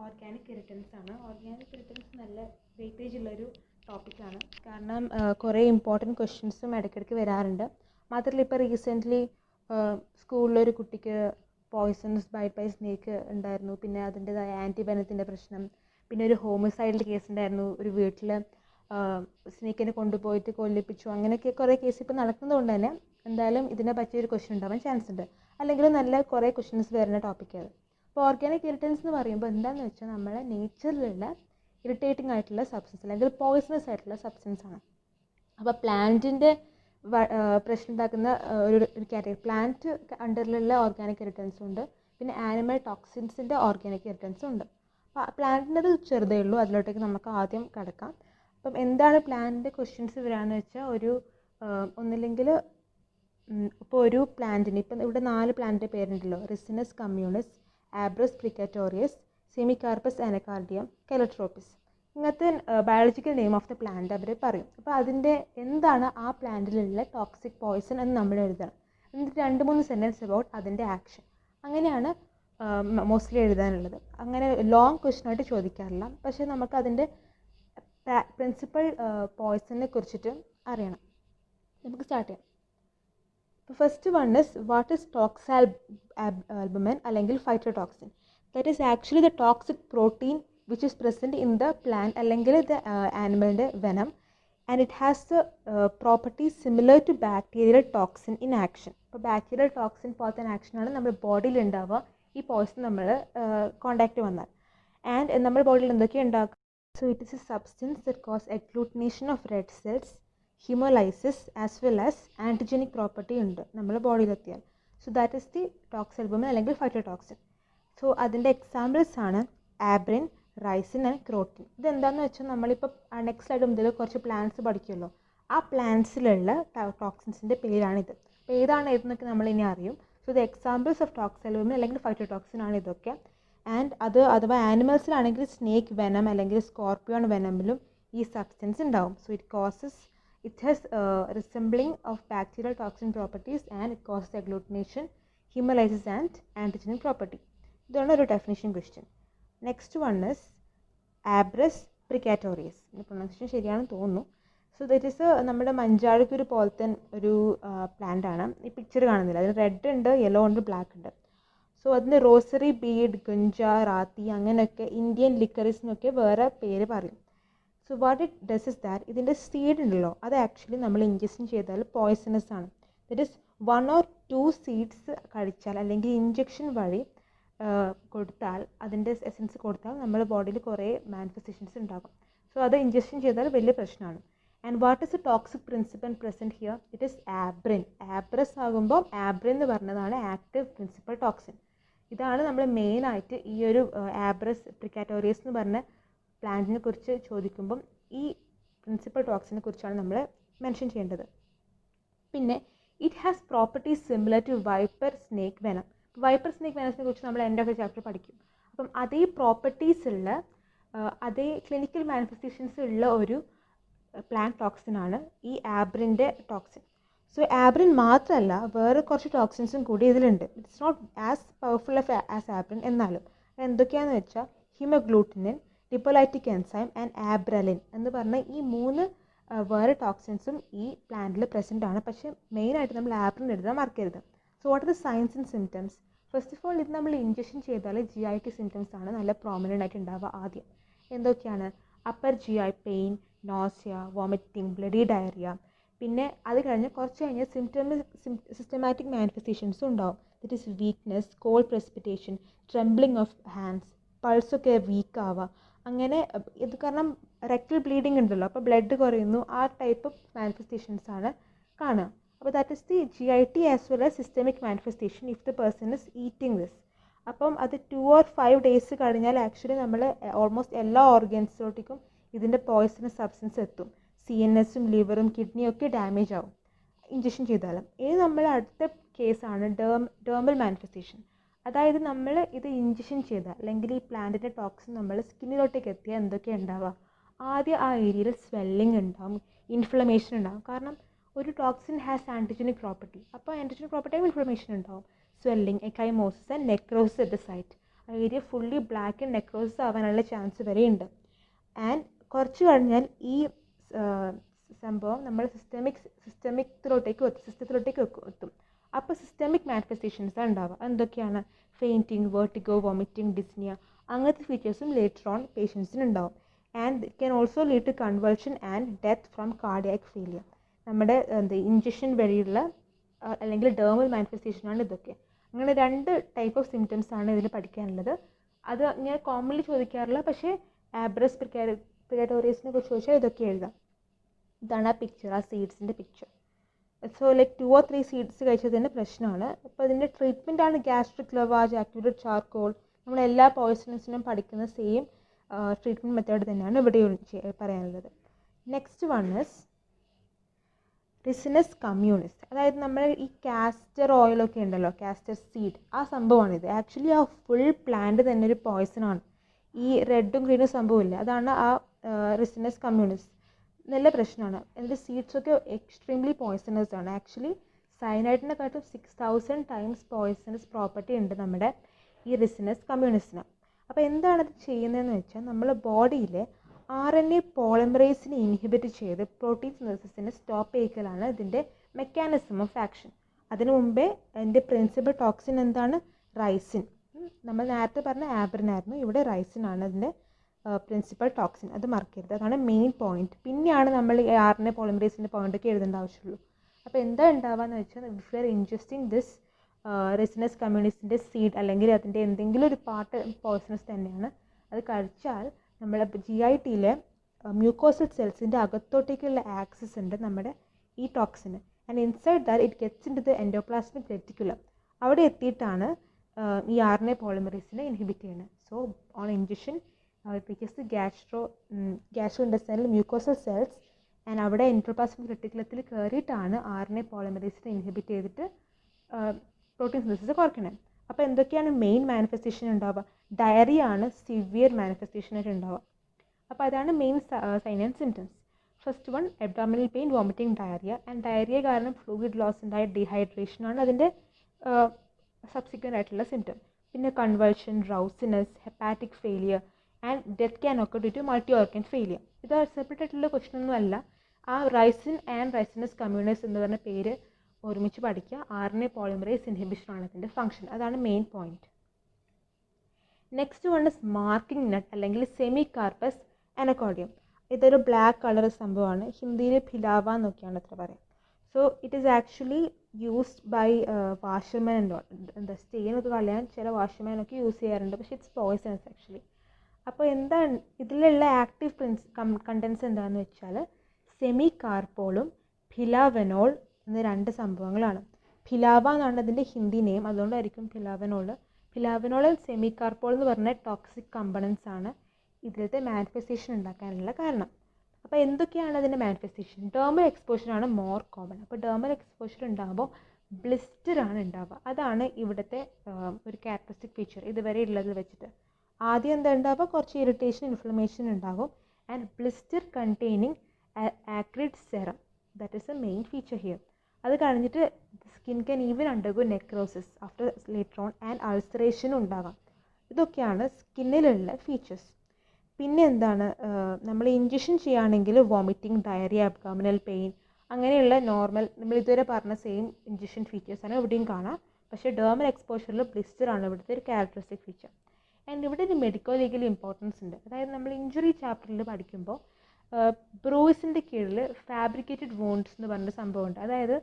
Organic ഇറിറ്റൻസ് ആണ്. Organic ഇറിറ്റൻസ് നല്ല weightage ഉള്ളൊരു ടോപ്പിക്കാണ്. കാരണം കുറേ ഇമ്പോർട്ടൻറ്റ് ക്വസ്റ്റ്യൻസും ഇടയ്ക്കിടയ്ക്ക് വരാറുണ്ട്. മാത്രമല്ല ഇപ്പോൾ റീസെൻ്റ്ലി സ്കൂളിലൊരു കുട്ടിക്ക് പോയ്സണസ് ബൈറ്റ് ബൈ സ്നേക്ക് ഉണ്ടായിരുന്നു. പിന്നെ അതിൻ്റെതായ ആൻറ്റിവെനത്തിൻ്റെ പ്രശ്നം. പിന്നെ ഒരു ഹോമിസൈഡ് കേസ് ഉണ്ടായിരുന്നു. ഒരു വീട്ടിൽ സ്നേക്കിനെ കൊണ്ടുപോയിട്ട് കൊല്ലിപ്പിച്ചു. അങ്ങനെയൊക്കെ കുറേ കേസ് ഇപ്പോൾ നടക്കുന്നതുകൊണ്ട് തന്നെ എന്തായാലും ഇതിനെ പറ്റിയൊരു ക്വസ്റ്റ്യൻ ഉണ്ടാവാൻ ചാൻസ് ഉണ്ട്. അല്ലെങ്കിൽ നല്ല കുറേ ക്വസ്റ്റ്യൻസ് വരുന്ന ടോപ്പിക്കാണ്. അപ്പോൾ ഓർഗാനിക് ഇറിറ്റൻസ് എന്ന് പറയുമ്പോൾ എന്താണെന്ന് വെച്ചാൽ നമ്മളെ നേച്ചറിലുള്ള ഇറിറ്റേറ്റിംഗ് ആയിട്ടുള്ള സബ്സ്റ്റൻസ് അല്ലെങ്കിൽ പോയ്സണസ് ആയിട്ടുള്ള സബ്സ്റ്റൻസ് ആണ്. അപ്പോൾ പ്ലാന്റിൻ്റെ പ്രശ്നം ഉണ്ടാക്കുന്ന ഒരു കാറ്റഗറി പ്ലാന്റ് അണ്ടറിലുള്ള ഓർഗാനിക് ഇറിറ്റൻസും ഉണ്ട്. പിന്നെ ആനിമൽ ടോക്സിൻസിൻ്റെ ഓർഗാനിക് ഇറിറ്റൻസും ഉണ്ട്. അപ്പോൾ പ്ലാന്റിൻ്റെത് ചെറുതേ ഉള്ളൂ. അതിലോട്ടേക്ക് നമുക്ക് ആദ്യം കടക്കാം. അപ്പം എന്താണ് പ്ലാന്റിൻ്റെ ക്വസ്റ്റ്യൻസ് വരാമെന്ന് വെച്ചാൽ ഒന്നില്ലെങ്കിൽ ഇപ്പോൾ ഒരു പ്ലാന്റിന് ഇപ്പം ഇവിടെ 4 പ്ലാന്റിൻ്റെ പേരുണ്ടല്ലോ. റിസിനസ് കമ്മ്യൂണിസ്, ആബ്രസ് പ്രിക്കറ്റോറിയസ്, സെമികാർപ്പസ് അനക്കാർഡിയം, കെലട്രോപ്പിസ്. ഇങ്ങനത്തെ biological name of the plant അവർ പറയും. അപ്പോൾ അതിൻ്റെ എന്താണ് ആ പ്ലാന്റിലുള്ള ടോക്സിക് പോയ്സൺ എന്ന് നമ്മൾ എഴുതണം. എന്നിട്ട് 2-3 സെൻറ്റൻസ് അബൌട്ട് അതിൻ്റെ ആക്ഷൻ. അങ്ങനെയാണ് മോസ്റ്റ്ലി എഴുതാനുള്ളത്. അങ്ങനെ ലോങ് ക്വസ്റ്റ്യനായിട്ട് ചോദിക്കാറില്ല. പക്ഷേ നമുക്ക് അതിൻ്റെ പ്രിൻസിപ്പൽ പോയ്സണിനെ കുറിച്ചിട്ട് അറിയണം. നമുക്ക് സ്റ്റാർട്ട് ചെയ്യാം. First one is what is toxalbumin അല്ലെങ്കിൽ phytotoxin. That is actually the toxic protein which is present in the plant അല്ലെങ്കിൽ ദ ആനിമലിൻ്റെ venom, and it has the properties similar to bacterial toxin in action. അപ്പോൾ bacterial toxin പോലത്തെ ആക്ഷനാണ് നമ്മുടെ ബോഡിയിൽ ഉണ്ടാവുക ഈ പോയ്സൺ നമ്മൾ കോണ്ടാക്റ്റ് വന്നാൽ. ആൻഡ് നമ്മുടെ ബോഡിയിൽ എന്തൊക്കെ ഉണ്ടാക്കുക? So it is a substance that cause agglutination of red cells, haemolysis as well as antigenic property ഉണ്ട് നമ്മുടെ ബോഡിയിലെത്തിയാൽ. So that is the toxalbumin അല്ലെങ്കിൽ ഫൈറ്റോടോക്സിൻ. സോ അതിൻ്റെ എക്സാമ്പിൾസ് ആണ് ആബ്രിൻ, റൈസിൻ ആൻഡ് ക്രോട്ടിൻ. ഇതെന്താണെന്ന് വെച്ചാൽ നമ്മളിപ്പോൾ നെക്സ്റ്റ് ആയിട്ട് മുതൽ കുറച്ച് പ്ലാന്റ്സ് പഠിക്കുമല്ലോ. ആ പ്ലാന്റ്സിലുള്ള ടോക്സിൻസിൻ്റെ പേരാണിത്. അപ്പോൾ ഏതാണ് ഏതെന്നൊക്കെ നമ്മളിനി അറിയും. സോ ദ എക്സാമ്പിൾസ് ഓഫ് ടോക്സാൽബുമിൻ അല്ലെങ്കിൽ ഫൈറ്റോടോക്സിൻ ആണ് ഇതൊക്കെ. ആൻഡ് അഥവാ ആനിമൽസിലാണെങ്കിൽ സ്നേക്ക് വെനം അല്ലെങ്കിൽ സ്കോർപ്പിയോൺ വെനമിലും ഈ സബ്സ്റ്റൻസ് ഉണ്ടാവും. So it has resembling of bacterial toxin properties and it causes agglutination, hemolysis and antigenic property. ഇതാണ് ഒരു definition question. Next one is Abrus precatorius. Pronunciation ശരിയാണെന്ന് തോന്നുന്നു. സോ ദറ്റ് ഈസ് നമ്മുടെ മഞ്ചാടിക്കുരു പോലത്തെ ഒരു പ്ലാന്റ് ആണ്. ഈ പിക്ചർ കാണുന്നില്ല, അതിന് റെഡ് ഉണ്ട്, യെല്ലോ ഉണ്ട്, ബ്ലാക്ക് ഉണ്ട്. സോ അതിന് റോസറി ബീഡ്, ഗുഞ്ച, റാത്തി അങ്ങനെയൊക്കെ ഇന്ത്യൻ ലിക്കറിസ് എന്നൊക്കെ വേറെ പേര് പറയും. So what it does is that ഇതിൻ്റെ സീഡ് ഉണ്ടല്ലോ, അത് ആക്ച്വലി നമ്മൾ ഇഞ്ചക്ഷൻ ചെയ്താൽ പോയ്സണസ് ആണ്. ദറ്റ് ഈസ് 1 or 2 സീഡ്സ് കഴിച്ചാൽ അല്ലെങ്കിൽ ഇഞ്ചക്ഷൻ വഴി കൊടുത്താൽ അതിൻ്റെ എസൻസ് കൊടുത്താൽ നമ്മുടെ ബോഡിയിൽ കുറേ മാനിഫെസ്റ്റേഷൻസ് ഉണ്ടാകും. സോ അത് ഇഞ്ചക്ഷൻ ചെയ്താൽ വലിയ പ്രശ്നമാണ്. And what is a toxic principle present here? It is abrin. Abrus ആകുമ്പോൾ ആബ്രിൻ എന്ന് പറഞ്ഞതാണ് ആക്റ്റീവ് പ്രിൻസിപ്പൽ ടോക്സിൻ. ഇതാണ് നമ്മൾ മെയിനായിട്ട് ഈ ഒരു ആബ്രസ് പ്രിക്കാറ്റോറിയസ് എന്ന് പറഞ്ഞ പ്ലാന്റിനെ കുറിച്ച് ചോദിക്കുമ്പം ഈ പ്രിൻസിപ്പൽ ടോക്സിനെ കുറിച്ചാണ് നമ്മൾ മെൻഷൻ ചെയ്യേണ്ടത്. പിന്നെ it has properties similar to viper snake venom. Viper snake വെനത്തിനെ കുറിച്ച് നമ്മൾ എൻ്റെ ഒക്കെ ചാപ്റ്റർ പഠിക്കും. അപ്പം അതേ പ്രോപ്പർട്ടീസ് ഉള്ള അതേ ക്ലിനിക്കൽ മാനിഫെസ്റ്റേഷൻസ് ഉള്ള ഒരു പ്ലാന്റ് ടോക്സിനാണ് ഈ ആബ്രിൻ്റെ ടോക്സിൻ. സോ ആബ്രിൻ മാത്രമല്ല വേറെ കുറച്ച് ടോക്സിൻസും കൂടി ഇതിലുണ്ട്. It's not as powerful as abrin. എന്നാലും എന്തൊക്കെയാണെന്ന് വെച്ചാൽ ഹിമോഗ്ലൂട്ടിനിൻ, ലിപ്പോലൈറ്റിക് എൻസൈം ആൻഡ് ആബ്രലിൻ എന്ന് പറഞ്ഞ ഈ 3 വേറെ ടോക്സിൻസും ഈ പ്ലാന്റിൽ പ്രസൻ്റ് ആണ്. പക്ഷേ മെയിനായിട്ട് നമ്മൾ ആബ്രിൻ എഴുതാൻ മറക്കരുത്. So what are the signs and symptoms? First of all ഇത് നമ്മൾ ഇഞ്ചക്ഷൻ ചെയ്താൽ GI സിംറ്റംസ് ആണ് നല്ല പ്രോമിനൻ്റ് ആയിട്ട് ഉണ്ടാവുക. ആദ്യം എന്തൊക്കെയാണ്? Upper GI pain, nausea, vomiting, bloody diarrhoea. പിന്നെ അത് കഴിഞ്ഞ് കുറച്ച് കഴിഞ്ഞ് സിസ്റ്റമാറ്റിക് മാനിഫെസ്റ്റേഷൻസും ഉണ്ടാവും. That is weakness, cold precipitation, trembling of hands, പൾസൊക്കെ വീക്ക് ആവുക. അങ്ങനെ ഇത് കാരണം റെക്ടൽ ബ്ലീഡിങ് ഉണ്ടല്ലോ, അപ്പോൾ ബ്ലഡ് കുറയുന്നു. ആ ടൈപ്പ് മാനിഫെസ്റ്റേഷൻസ് ആണ് കാണുക. അപ്പോൾ that is the GIT as well as systemic manifestation if the person is eating this. അപ്പം അത് 2 or 5 ഡേയ്സ് കഴിഞ്ഞാൽ ആക്ച്വലി നമ്മൾ ഓൾമോസ്റ്റ് എല്ലാ ഓർഗൻസിലോട്ടേക്കും ഇതിൻ്റെ പോയ്സണസ് സബ്സ്റ്റൻസ് എത്തും. CNSും ലിവറും കിഡ്നിയും ഒക്കെ ഡാമേജ് ആവും ഇഞ്ചക്ഷൻ ചെയ്താലും. ഇനി നമ്മൾ അടുത്ത കേസാണ് ഡേർമൽ മാനിഫെസ്റ്റേഷൻ. അതായത് നമ്മൾ ഇത് ഇഞ്ചക്ഷൻ ചെയ്താൽ അല്ലെങ്കിൽ ഈ പ്ലാന്റിൻ്റെ ടോക്സിൻ നമ്മൾ സ്കിന്നിലോട്ടേക്ക് എത്തിയാൽ എന്തൊക്കെയാണ് ഉണ്ടാവുക? ആദ്യം ആ ഏരിയയിൽ സ്വെല്ലിംഗ് ഉണ്ടാവും, ഇൻഫ്ലമേഷൻ ഉണ്ടാവും. കാരണം ഒരു ടോക്സിൻ ഹാസ് ആൻറ്റിജനിക് പ്രോപ്പർട്ടി. അപ്പോൾ ആൻറ്റിജനിക് പ്രോപ്പർട്ടി ഇൻഫ്ലമേഷൻ ഉണ്ടാവും, swelling, ecchymosis and necrosis at the site. ആ area fully black and necrosis ആവാനുള്ള ചാൻസ് വരെയുണ്ട്. ആൻഡ് കുറച്ച് കഴിഞ്ഞാൽ ഈ സംഭവം നമ്മൾ സിസ്റ്റത്തിലോട്ടേക്ക് എത്തും. അപ്പോൾ സിസ്റ്റമിക് മാനിഫെസ്റ്റേഷൻസ് ഉണ്ടാവുക. എന്തൊക്കെയാണ്? ഫെയിൻറ്റിങ്, വെർട്ടിഗോ, വോമിറ്റിംഗ്, ഡിസ്നിയ, അങ്ങനത്തെ ഫീച്ചേഴ്സും ലേറ്റർ ഓൺ പേഷ്യൻസിന് ഉണ്ടാവും. And it can also lead to convulsion and death from cardiac failure. നമ്മുടെ ഇഞ്ചക്ഷൻ വഴിയുള്ള അല്ലെങ്കിൽ ഡേർമൽ മാനിഫെസ്റ്റേഷനാണ് ഇതൊക്കെ. അങ്ങനെ 2 ടൈപ്പ് ഓഫ് സിംറ്റംസ് ആണ് ഇതിൽ പഠിക്കാനുള്ളത്. അത് ഞാൻ കോമൺലി ചോദിക്കാറില്ല, പക്ഷേ ആബ്രസ് പ്രിക്കാറ്റോറിയസിനെ കുറിച്ച് ചോദിച്ചാൽ ഇതൊക്കെ എഴുതാം. ഇതാണ് ആ പിക്ചർ, ആ സീഡ്സിൻ്റെ picture. So like 2 or 3 seeds കഴിച്ചതിൻ്റെ പ്രശ്നമാണ്. അപ്പോൾ ഇതിൻ്റെ ട്രീറ്റ്മെൻ്റ് ആണ് ഗ്യാസ്ട്രിക് ലവാജ്, ആക്ടിവേറ്റഡ് ചാർക്കോൾ. നമ്മളെല്ലാ പോയ്സണസിനും പഠിക്കുന്ന സെയിം ട്രീറ്റ്മെൻറ്റ് മെത്തേഡ് തന്നെയാണ് ഇവിടെ പറയാനുള്ളത്. Next one is Ricinus communis. അതായത് നമ്മൾ ഈ കാസ്റ്റർ ഓയിലൊക്കെ ഉണ്ടല്ലോ, കാസ്റ്റർ സീഡ്, ആ സംഭവമാണിത്. ആക്ച്വലി ആ ഫുൾ പ്ലാന്റ് തന്നെ ഒരു പോയ്സണാണ്. ഈ റെഡും ഗ്രീനും സംഭവമില്ല, അതാണ് ആ റിസിനസ് കമ്മ്യൂണിസ്. നല്ല പ്രശ്നമാണ്. അതിൻ്റെ സീഡ്സൊക്കെ എക്സ്ട്രീംലി പോയ്സണസ് ആണ്. ആക്ച്വലി സയനൈഡിനെക്കാട്ടും 6000 ടൈംസ് പോയ്സണസ് പ്രോപ്പർട്ടി ഉണ്ട് നമ്മുടെ ഈ റിസിനസ് കമ്മ്യൂണിസിന്. അപ്പോൾ എന്താണത് ചെയ്യുന്നതെന്ന് വെച്ചാൽ നമ്മൾ ബോഡിയിലെ RNA പോളിമറേസിനെ ഇൻഹിബിറ്റ് ചെയ്ത് പ്രോട്ടീൻ സിന്തസിസിനെ സ്റ്റോപ്പ് ചെയ്യിക്കലാണ് ഇതിൻ്റെ മെക്കാനിസം ഓഫ് ആക്ഷൻ. അതിനു മുമ്പേ അതിൻ്റെ പ്രിൻസിപ്പൽ ടോക്സിൻ എന്താണ്? റൈസിൻ. നമ്മൾ നേരത്തെ പറഞ്ഞ ആബ്രിൻ ആയിരുന്നു, ഇവിടെ റൈസിൻ ആണ് അതിൻ്റെ പ്രിൻസിപ്പൽ ടോക്സിൻ. അത് മറക്കരുത്, അതാണ് മെയിൻ പോയിന്റ്. പിന്നെയാണ് നമ്മൾ ഈ RNA പോളിമറേസിൻ്റെ പോയിൻ്റൊക്കെ എഴുതേണ്ട ആവശ്യമുള്ളൂ. അപ്പോൾ എന്താ ഉണ്ടാവുകയെന്ന് വെച്ചാൽ, if you are ingesting this Ricinus കമ്മ്യൂണിസിൻ്റെ സീഡ് അല്ലെങ്കിൽ അതിൻ്റെ എന്തെങ്കിലും ഒരു പാർട്ട് പോയ്സണസ് തന്നെയാണ്, അത് കഴിച്ചാൽ നമ്മുടെ GITയിലെ മ്യൂക്കോസൽ സെൽസിൻ്റെ അകത്തോട്ടേക്കുള്ള ആക്സസ് ഉണ്ട് നമ്മുടെ ഈ ടോക്സിന്. And inside that it gets into the endoplasmic reticulum. അവിടെ എത്തിയിട്ടാണ് ഈ RNA പോളിമറേസിനെ ഇൻഹിബിറ്റ് ചെയ്യുന്നത്. So on injection it reaches the gastrointestinal mucosal cells and അവിടെ എൻഡോപ്ലാസ്മിക് റെറ്റിക്കുലത്തിൽ കയറിയിട്ടാണ് RNA പോളിമറേസിനെ ഇൻഹിബിറ്റ് ചെയ്തിട്ട് പ്രോട്ടീൻ സിന്തസിസ് കുറയ്ക്കുന്നത്. അപ്പോൾ എന്തൊക്കെയാണ് മെയിൻ മാനിഫെസ്റ്റേഷൻ ഉണ്ടാവുക? ഡയറിയ ആണ് സിവിയർ മാനിഫെസ്റ്റേഷനായിട്ട് ഉണ്ടാവുക. അപ്പോൾ അതാണ് main sign and symptoms. First one abdominal pain, vomiting, diarrhoea. And diarrhoea കാരണം ഫ്ലൂയിഡ് ലോസ് ഉണ്ടായ ഡീഹൈഡ്രേഷനാണ് അതിൻ്റെ സബ്സിക്വൻ്റ് ആയിട്ടുള്ള സിംറ്റം. പിന്നെ convulsion, drowsiness, hepatic failure and death can occur due to multi organ failure. ഇത് സെപ്പറേറ്റ് ആയിട്ടുള്ള ക്വസ്റ്റൻ ഒന്നും അല്ല. ആ റൈസിൻ ആൻഡ് റൈസിനസ് കമ്മ്യൂണിസ് എന്ന് പറഞ്ഞ പേര് ഒരുമിച്ച് പഠിക്കുക. RNA പോളിമറേസ് ഇൻഹിബിഷൻ ആണ് അതിൻ്റെ ഫംഗ്ഷൻ. അതാണ് main point. Next one is marking nut അല്ലെങ്കിൽ സെമി കാർപ്പസ് അനക്കോർഡിയം. ഇതൊരു ബ്ലാക്ക് കളർ സംഭവമാണ്. ഹിന്ദിയിൽ ഭിലാവ എന്നൊക്കെയാണ് അത്ര പറയാം. So it is actually used by washerman and all. എന്താ സ്റ്റെയിനൊക്കെ കളയാൻ ചില വാഷർമാനൊക്കെ യൂസ് ചെയ്യാറുണ്ട്, പക്ഷേ ഇറ്റ്സ് പോയ്സണസ് ആക്ച്വലി. അപ്പോൾ എന്താണ് ഇതിലുള്ള ആക്റ്റീവ് കണ്ടൻസ് എന്താണെന്ന് വെച്ചാൽ സെമി കാർപ്പോളും ഭിലാവനോൾ എന്ന 2 സംഭവങ്ങളാണ്. ഭിലാവ എന്നാണ് അതിൻ്റെ ഹിന്ദി നെയിം, അതുകൊണ്ടായിരിക്കും ഭിലാവനോൾ. ഭിലാവനോൾ സെമി കാർപ്പോൾ എന്ന് പറഞ്ഞ ടോക്സിക് കമ്പണൻസ് ആണ് ഇതിലത്തെ മാനിഫെസ്റ്റേഷൻ ഉണ്ടാക്കാനുള്ള കാരണം. അപ്പോൾ എന്തൊക്കെയാണ് അതിൻ്റെ മാനിഫെസ്റ്റേഷൻ? ഡേർമൽ എക്സ്പോഷർ ആണ് മോർ കോമൺ. അപ്പോൾ ഡേർമൽ എക്സ്പോഷർ ഉണ്ടാകുമ്പോൾ ബ്ലിസ്റ്റർ ആണ് ഉണ്ടാവുക. അതാണ് ഇവിടുത്തെ ഒരു ക്യാരക്ടറിസ്റ്റിക് ഫീച്ചർ ഇതുവരെ ഉള്ളതിൽ വെച്ചിട്ട്. ആദ്യം എന്താ ഉണ്ടാവുക? കുറച്ച് ഇറിറ്റേഷൻ, ഇൻഫ്ലമേഷൻ ഉണ്ടാകും. And blister containing acrid serum, that is a main feature here. അത് കഴിഞ്ഞിട്ട് skin can even undergo necrosis after later on and ulceration ഉണ്ടാകാം. ഇതൊക്കെയാണ് സ്കിന്നിലുള്ള ഫീച്ചേഴ്സ്. പിന്നെ എന്താണ്, നമ്മൾ ഇഞ്ചക്ഷൻ ചെയ്യുകയാണെങ്കിൽ വോമിറ്റിംഗ്, ഡയറിയ, അബ്ഡോമിനൽ പെയിൻ, അങ്ങനെയുള്ള നോർമൽ നമ്മൾ ഇതുവരെ പറഞ്ഞ സെയിം ഇഞ്ചക്ഷൻ ഫീച്ചേഴ്സാണ് ഇവിടെയും കാണാം. പക്ഷേ ഡേർമൽ എക്സ്പോഷറിൽ ബ്ലിസ്റ്റർ ആണ് ഇവിടുത്തെ ഒരു ക്യാരക്ടറിസ്റ്റിക് ഫീച്ചർ. ആൻഡ് ഇവിടെ ഒരു മെഡിക്കോ ലീഗൽ ഇമ്പോർട്ടൻസ് ഉണ്ട്. അതായത് നമ്മൾ ഇഞ്ചുറി ചാപ്റ്ററിൽ പഠിക്കുമ്പോൾ ബ്രൂയിസിൻ്റെ കീഴിൽ ഫാബ്രിക്കേറ്റഡ് വൂണ്ട്സ് എന്ന് പറഞ്ഞ സംഭവമുണ്ട്. അതായത്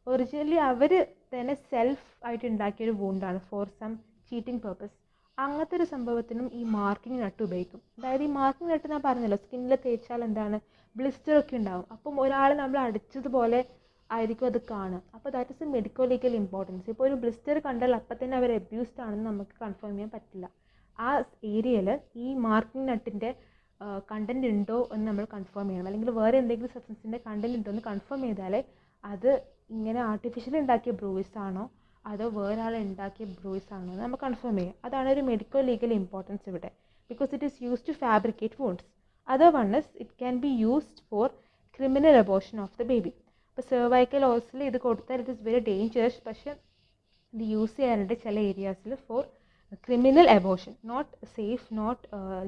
ഒറിജിനലി അവർ തന്നെ സെൽഫ് ആയിട്ട് ഉണ്ടാക്കിയൊരു വൂണ്ടാണ് ഫോർ സം ചീറ്റിംഗ് പർപ്പസ്. അങ്ങനത്തെ ഒരു സംഭവത്തിനും ഈ മാർക്കിംഗ് നട്ട് ഉപയോഗിക്കും. അതായത് ഈ മാർക്കിംഗ് നട്ട് ഞാൻ പറഞ്ഞല്ലോ, സ്കിന്നിൽ തേച്ചാൽ എന്താണ് ബ്ലിസ്റ്ററൊക്കെ ഉണ്ടാവും. അപ്പം ഒരാൾ നമ്മൾ അടിച്ചതുപോലെ ആയിരിക്കും അത് കാണുക. അപ്പോൾ that is A medico legal importance. ഇപ്പോൾ ഒരു ബ്ലിസ്റ്റർ കണ്ടാൽ അപ്പം തന്നെ അവർ അബ്യൂസ്ഡ് ആണെന്ന് നമുക്ക് കൺഫേം ചെയ്യാൻ പറ്റില്ല. ആ ഏരിയയിൽ ഈ മാർക്കിംഗ് നട്ടിൻ്റെ കണ്ടൻറ് ഉണ്ടോ എന്ന് നമ്മൾ കൺഫേം ചെയ്യണം. അല്ലെങ്കിൽ വേറെ എന്തെങ്കിലും സബ്സ്റ്റൻസിൻ്റെ കണ്ടൻറ് ഉണ്ടോ എന്ന് കൺഫേം ചെയ്താലേ അത് ഇങ്ങനെ ആർട്ടിഫിഷ്യലി ഉണ്ടാക്കിയ ബ്രൂയിസ് ആണോ അതോ വേറെ ആൾ ഉണ്ടാക്കിയ ബ്രൂയിസ് ആണോ എന്ന് നമ്മൾ കൺഫേം ചെയ്യാം. അതാണ് ഒരു മെഡിക്കോ ലീഗൽ ഇമ്പോർട്ടൻസ് ഇവിടെ. Because it is used to fabricate wounds. Other one is it can be used for criminal abortion of the baby. ഇപ്പോൾ സെർവൈക്കൽ ഓസിൽ ഇത് കൊടുത്താൽ ഇറ്റ് ഇസ് വെരി ഡേഞ്ചറസ്. പക്ഷേ ഇത് യൂസ് ചെയ്യാറുണ്ട് ചില ഏരിയാസിൽ four criminal abortion, not safe, not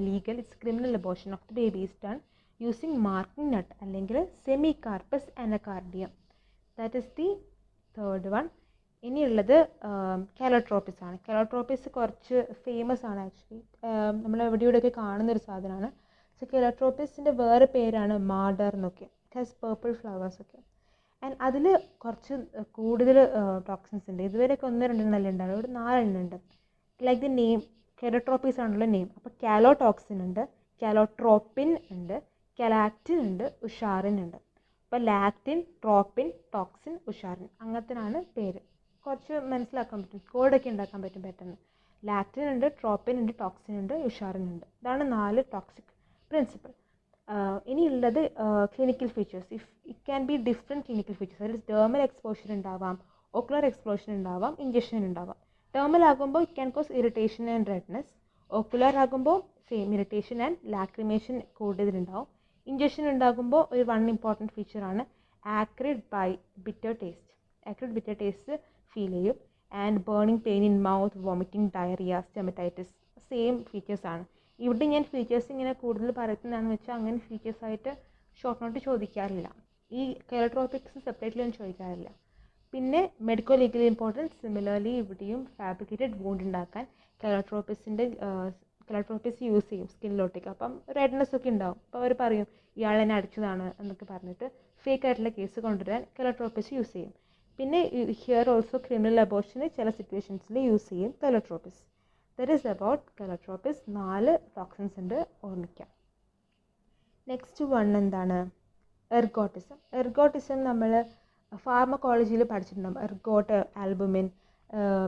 legal, it's criminal abortion of the baby is done using marking nut അല്ലെങ്കിൽ Semecarpus anacardium. That is the third one. ഇനിയുള്ളത് Calotropis ആണ്. കാലോട്രോപ്പിസ് കുറച്ച് famous ആണ് actually, നമ്മൾ എവിടെയോടെയൊക്കെ കാണുന്നൊരു സാധനമാണ്. സോ കാലോട്രോപ്പിസിൻ്റെ വേറെ പേരാണ് മാഡർ എന്നൊക്കെ. ഇറ്റ് ഹാസ് പേർപ്പിൾ ഫ്ലവേഴ്സ് ഒക്കെ. ആൻഡ് അതിൽ കുറച്ച് കൂടുതൽ ടോക്സിൻസ് ഉണ്ട്. ഇതുവരെയൊക്കെ 1-2 ഉണ്ടാവും, ഇവിടെ 4 ഉണ്ട്. ലൈക്ക് ദി നെയിം, കാലോട്രോപ്പീസ് ആണുള്ള നെയിം. അപ്പോൾ കാലോടോക്സിൻ ഉണ്ട്, കാലോട്രോപ്പിൻ ഉണ്ട്, കലാക്റ്റിൻ ഉണ്ട്, ഉഷാറിൻ ഉണ്ട്. അപ്പോൾ ലാക്റ്റിൻ, ട്രോപ്പിൻ, ടോക്സിൻ, ഉഷാറിൻ അങ്ങനത്തിനാണ് പേര്. കുറച്ച് മനസ്സിലാക്കാൻ പറ്റും, കോഡൊക്കെ ഉണ്ടാക്കാൻ പറ്റും പെട്ടെന്ന്. ലാക്റ്റിൻ ഉണ്ട്, ട്രോപ്പിൻ ഉണ്ട്, ടോക്സിൻ ഉണ്ട്, ഉഷാറിൻ ഉണ്ട്. ഇതാണ് 4 ടോക്സിക് പ്രിൻസിപ്പിൾ. ഇനിയുള്ളത് clinical features. It can be different clinical features. അതിൽ ഡെർമൽ എക്സ്പോഷർ ഉണ്ടാവാം, ഓക്കുലർ എക്സ്പോഷർ ഉണ്ടാവാം, ഇഞ്ചക്ഷൻ ഉണ്ടാവാം. ഡെർമൽ ആകുമ്പോൾ it can cause irritation and redness. Ocular ആകുമ്പോൾ സെയിം ഇറിറ്റേഷൻ ആൻഡ് ലാക്രിമേഷൻ കൂടുതലുണ്ടാവും. ഇഞ്ചക്ഷൻ ഉണ്ടാകുമ്പോൾ ഒരു ഇമ്പോർട്ടൻറ്റ് ഫീച്ചറാണ് acrid bitter taste. Acrid bitter taste feel ചെയ്യും. And burning pain in mouth, vomiting, diarrhoea, stomatitis same ഫീച്ചേഴ്സാണ്. ഇവിടെ ഞാൻ ഫീച്ചേഴ്സ് ഇങ്ങനെ കൂടുതൽ പറയുന്നതാണെന്ന് വെച്ചാൽ അങ്ങനെ ഫീച്ചേഴ്സായിട്ട് ഷോർട്ട് നോട്ട് ചോദിക്കാറില്ല. ഈ കാലോട്രോപ്പിക്സ് സെപ്പറേറ്റ്ലി ഒന്നും ചോദിക്കാറില്ല. പിന്നെ മെഡിക്കോ ലീഗൽ ഇമ്പോർട്ടൻസ്. സിമിലർലി ഇവിടെയും ഫാബ്രിക്കേറ്റഡ് വൂണ്ട് ഉണ്ടാക്കാൻ കാലോട്രോപ്പിസ് യൂസ് ചെയ്യും സ്കിന്നിലോട്ടേക്ക്. അപ്പം റെഡ്നെസ് ഒക്കെ ഉണ്ടാവും. അപ്പോൾ അവർ പറയും ഇയാൾ എന്നെ അടിച്ചതാണ് എന്നൊക്കെ പറഞ്ഞിട്ട് ഫേക്ക് ആയിട്ടുള്ള കേസ് കൊണ്ടുവരാൻ കാലോട്രോപ്പിസ് യൂസ് ചെയ്യും. പിന്നെ ഹിയർ ഓൾസോ ക്രിമിനൽ അബോർഷന് ചില സിറ്റുവേഷൻസിൽ യൂസ് ചെയ്യും calotropis. That is about calotropis. 4 toxins ഉണ്ട്, ഓർമ്മിക്കാം. നെക്സ്റ്റ് വൺ എന്താണ്? എർഗോട്ടിസം. എർഗോട്ടിസം നമ്മൾ ഫാർമക്കോളജിയിൽ പഠിച്ചിട്ടുണ്ടാകും. എർഗോട്ട്, ആൽബുമിൻ,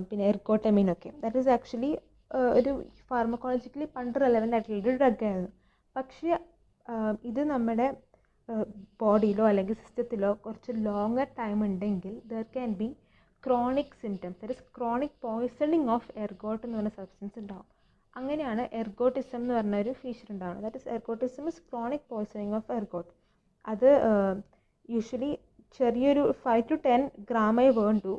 പിന്നെ എർഗോട്ടമിൻ ഒക്കെ. ദാറ്റ് ഈസ് ആക്ച്വലി ഒരു ഫാർമക്കോളജിക്കലി പണ്ട് റെലവൻ്റ് ആയിട്ടുള്ളൊരു ഡ്രഗായിരുന്നു. പക്ഷേ ഇത് നമ്മുടെ ബോഡിയിലോ അല്ലെങ്കിൽ സിസ്റ്റത്തിലോ കുറച്ച് ലോങ്ങർ ടൈം ഉണ്ടെങ്കിൽ there can be chronic symptoms. That is chronic poisoning of ergot എന്ന് പറഞ്ഞ സബ്സ്റ്റൻസ് ഉണ്ടാവും. അങ്ങനെയാണ് എർഗോട്ടിസം എന്ന് പറഞ്ഞൊരു ഫീച്ചർ ഉണ്ടാവുന്നത്. That is ergotism is chronic poisoning of ergot. അത് യൂഷ്വലി ചെറിയൊരു 5 to 10 ഗ്രാമേ വേണ്ടു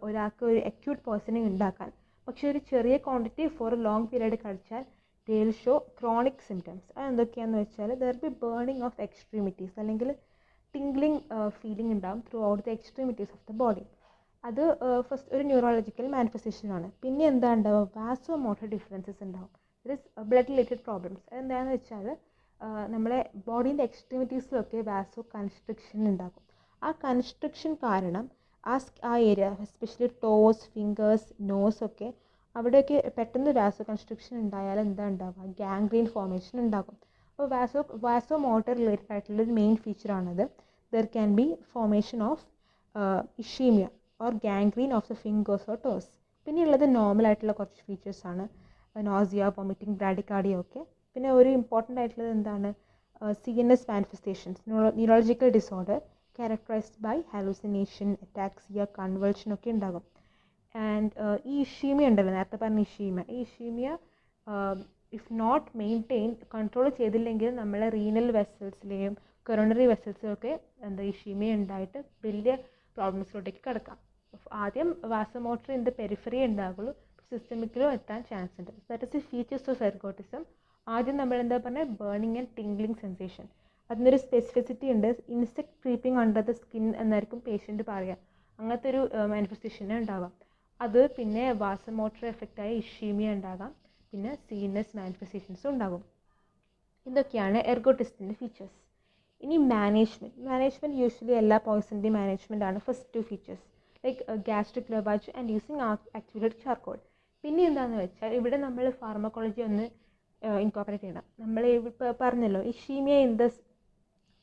ഒരാൾക്ക് ഒരു അക്യൂട്ട് പോയ്സണിങ് ഉണ്ടാക്കാൻ. പക്ഷേ ഒരു ചെറിയ quantity for a long period കഴിച്ചാൽ they will show chronic symptoms. അതെന്തൊക്കെയാണെന്ന് വെച്ചാൽ there be burning of extremities, അല്ലെങ്കിൽ ടിംഗ്ലിംഗ് ഫീലിംഗ് ഉണ്ടാകും throughout the extremities of the body. അത് ഫസ്റ്റ് ഒരു ന്യൂറോളജിക്കൽ മാനിഫെസ്റ്റേഷനാണ്. പിന്നെ എന്താ ഉണ്ടാവുക? വാസോ മോട്ടർ ഡിഫറൻസസ് ഉണ്ടാവും. That is blood related problems. അതെന്താണെന്ന് വെച്ചാൽ നമ്മളെ ബോഡീൻ്റെ എക്സ്ട്രീമിറ്റീസിലൊക്കെ വാസോ കൺസ്ട്രിക്ഷൻ ഉണ്ടാകും. ആ കൺസ്ട്രിക്ഷൻ കാരണം ആ area, especially toes, fingers, nose ഒക്കെ, അവിടെയൊക്കെ പെട്ടെന്ന് വാസോ കൺസ്ട്രിക്ഷൻ ഉണ്ടായാൽ എന്താ ഉണ്ടാവുക? ഗാംഗ്രീൻ ഫോർമേഷൻ ഉണ്ടാകും. അപ്പോൾ വാസോ മോട്ടർ റിലേറ്റഡ് ആയിട്ടുള്ളൊരു മെയിൻ ഫീച്ചറാണത്. There can be formation of ischaemia or gangrene of the fingers or toes. പിന്നെയുള്ളത് നോർമലായിട്ടുള്ള കുറച്ച് ഫീച്ചേഴ്സാണ്. നോസിയ, വോമിറ്റിംഗ്, ബ്രാഡിക്കാർഡിയ ഒക്കെ. പിന്നെ ഒരു ഇമ്പോർട്ടൻ്റ് ആയിട്ടുള്ളത് എന്താണ്? CNS manifestations, neurological disorder characterized by hallucination, ataxia, convulsion ഒക്കെ ഉണ്ടാകും. ആൻഡ് ഈ ഇഷീമിയ ഉണ്ടല്ലോ, നേരത്തെ പറഞ്ഞ ഇഷീമിയ ഇഫ് നോട്ട് മെയിൻറ്റെയിൻ, കൺട്രോൾ ചെയ്തില്ലെങ്കിൽ നമ്മളെ റീനൽ വെസൽസിലെയും കൊറോണറി വെസൽസിലും ഒക്കെ ഇഷീമിയ ഉണ്ടായിട്ട് വലിയ പ്രോബ്ലംസിലോട്ടേക്ക് കിടക്കാം. ആദ്യം വാസോമോട്ടർ ഇൻ ദ പെരിഫറി ഉണ്ടാകുള്ളൂ, സിസ്റ്റമിക്കിലും എത്താൻ ചാൻസ് ഉണ്ട്. That is the features of ergotism. ആദ്യം നമ്മൾ എന്താ പറഞ്ഞാൽ ബേണിംഗ് ആൻഡ് ടിംഗ്ലിംഗ് സെൻസേഷൻ. അതിനൊരു സ്പെസിഫിസിറ്റി ഉണ്ട്. Insect creeping under the skin എന്നായിരിക്കും പേഷ്യൻ്റ് പറയുക. അങ്ങനത്തെ ഒരു മാനിഫെസ്റ്റേഷനെ ഉണ്ടാവാം. അത് പിന്നെ വാസോമോട്ടർ എഫക്റ്റായി ഇഷീമിയ ഉണ്ടാകാം. പിന്നെ CNS മാനിഫെസ്റ്റേഷൻസും ഉണ്ടാകും. ഇതൊക്കെയാണ് എർഗോട്ടിസത്തിൻ്റെ ഫീച്ചേഴ്സ്. ഇനി മാനേജ്മെൻറ്റ് യൂഷ്വലി എല്ലാ പോയ്സൻ്റെയും മാനേജ്മെൻ്റ് ആണ്. First 2 features like gastric lavage and using activated charcoal. പിന്നെ എന്താണെന്ന് വെച്ചാൽ ഇവിടെ നമ്മൾ ഫാർമക്കോളജി ഒന്ന് ഇൻകോപ്പറേറ്റ് ചെയ്യണം. നമ്മൾ ഇപ്പോൾ പറഞ്ഞല്ലോ ഇഷീമിയ ഇൻ ദ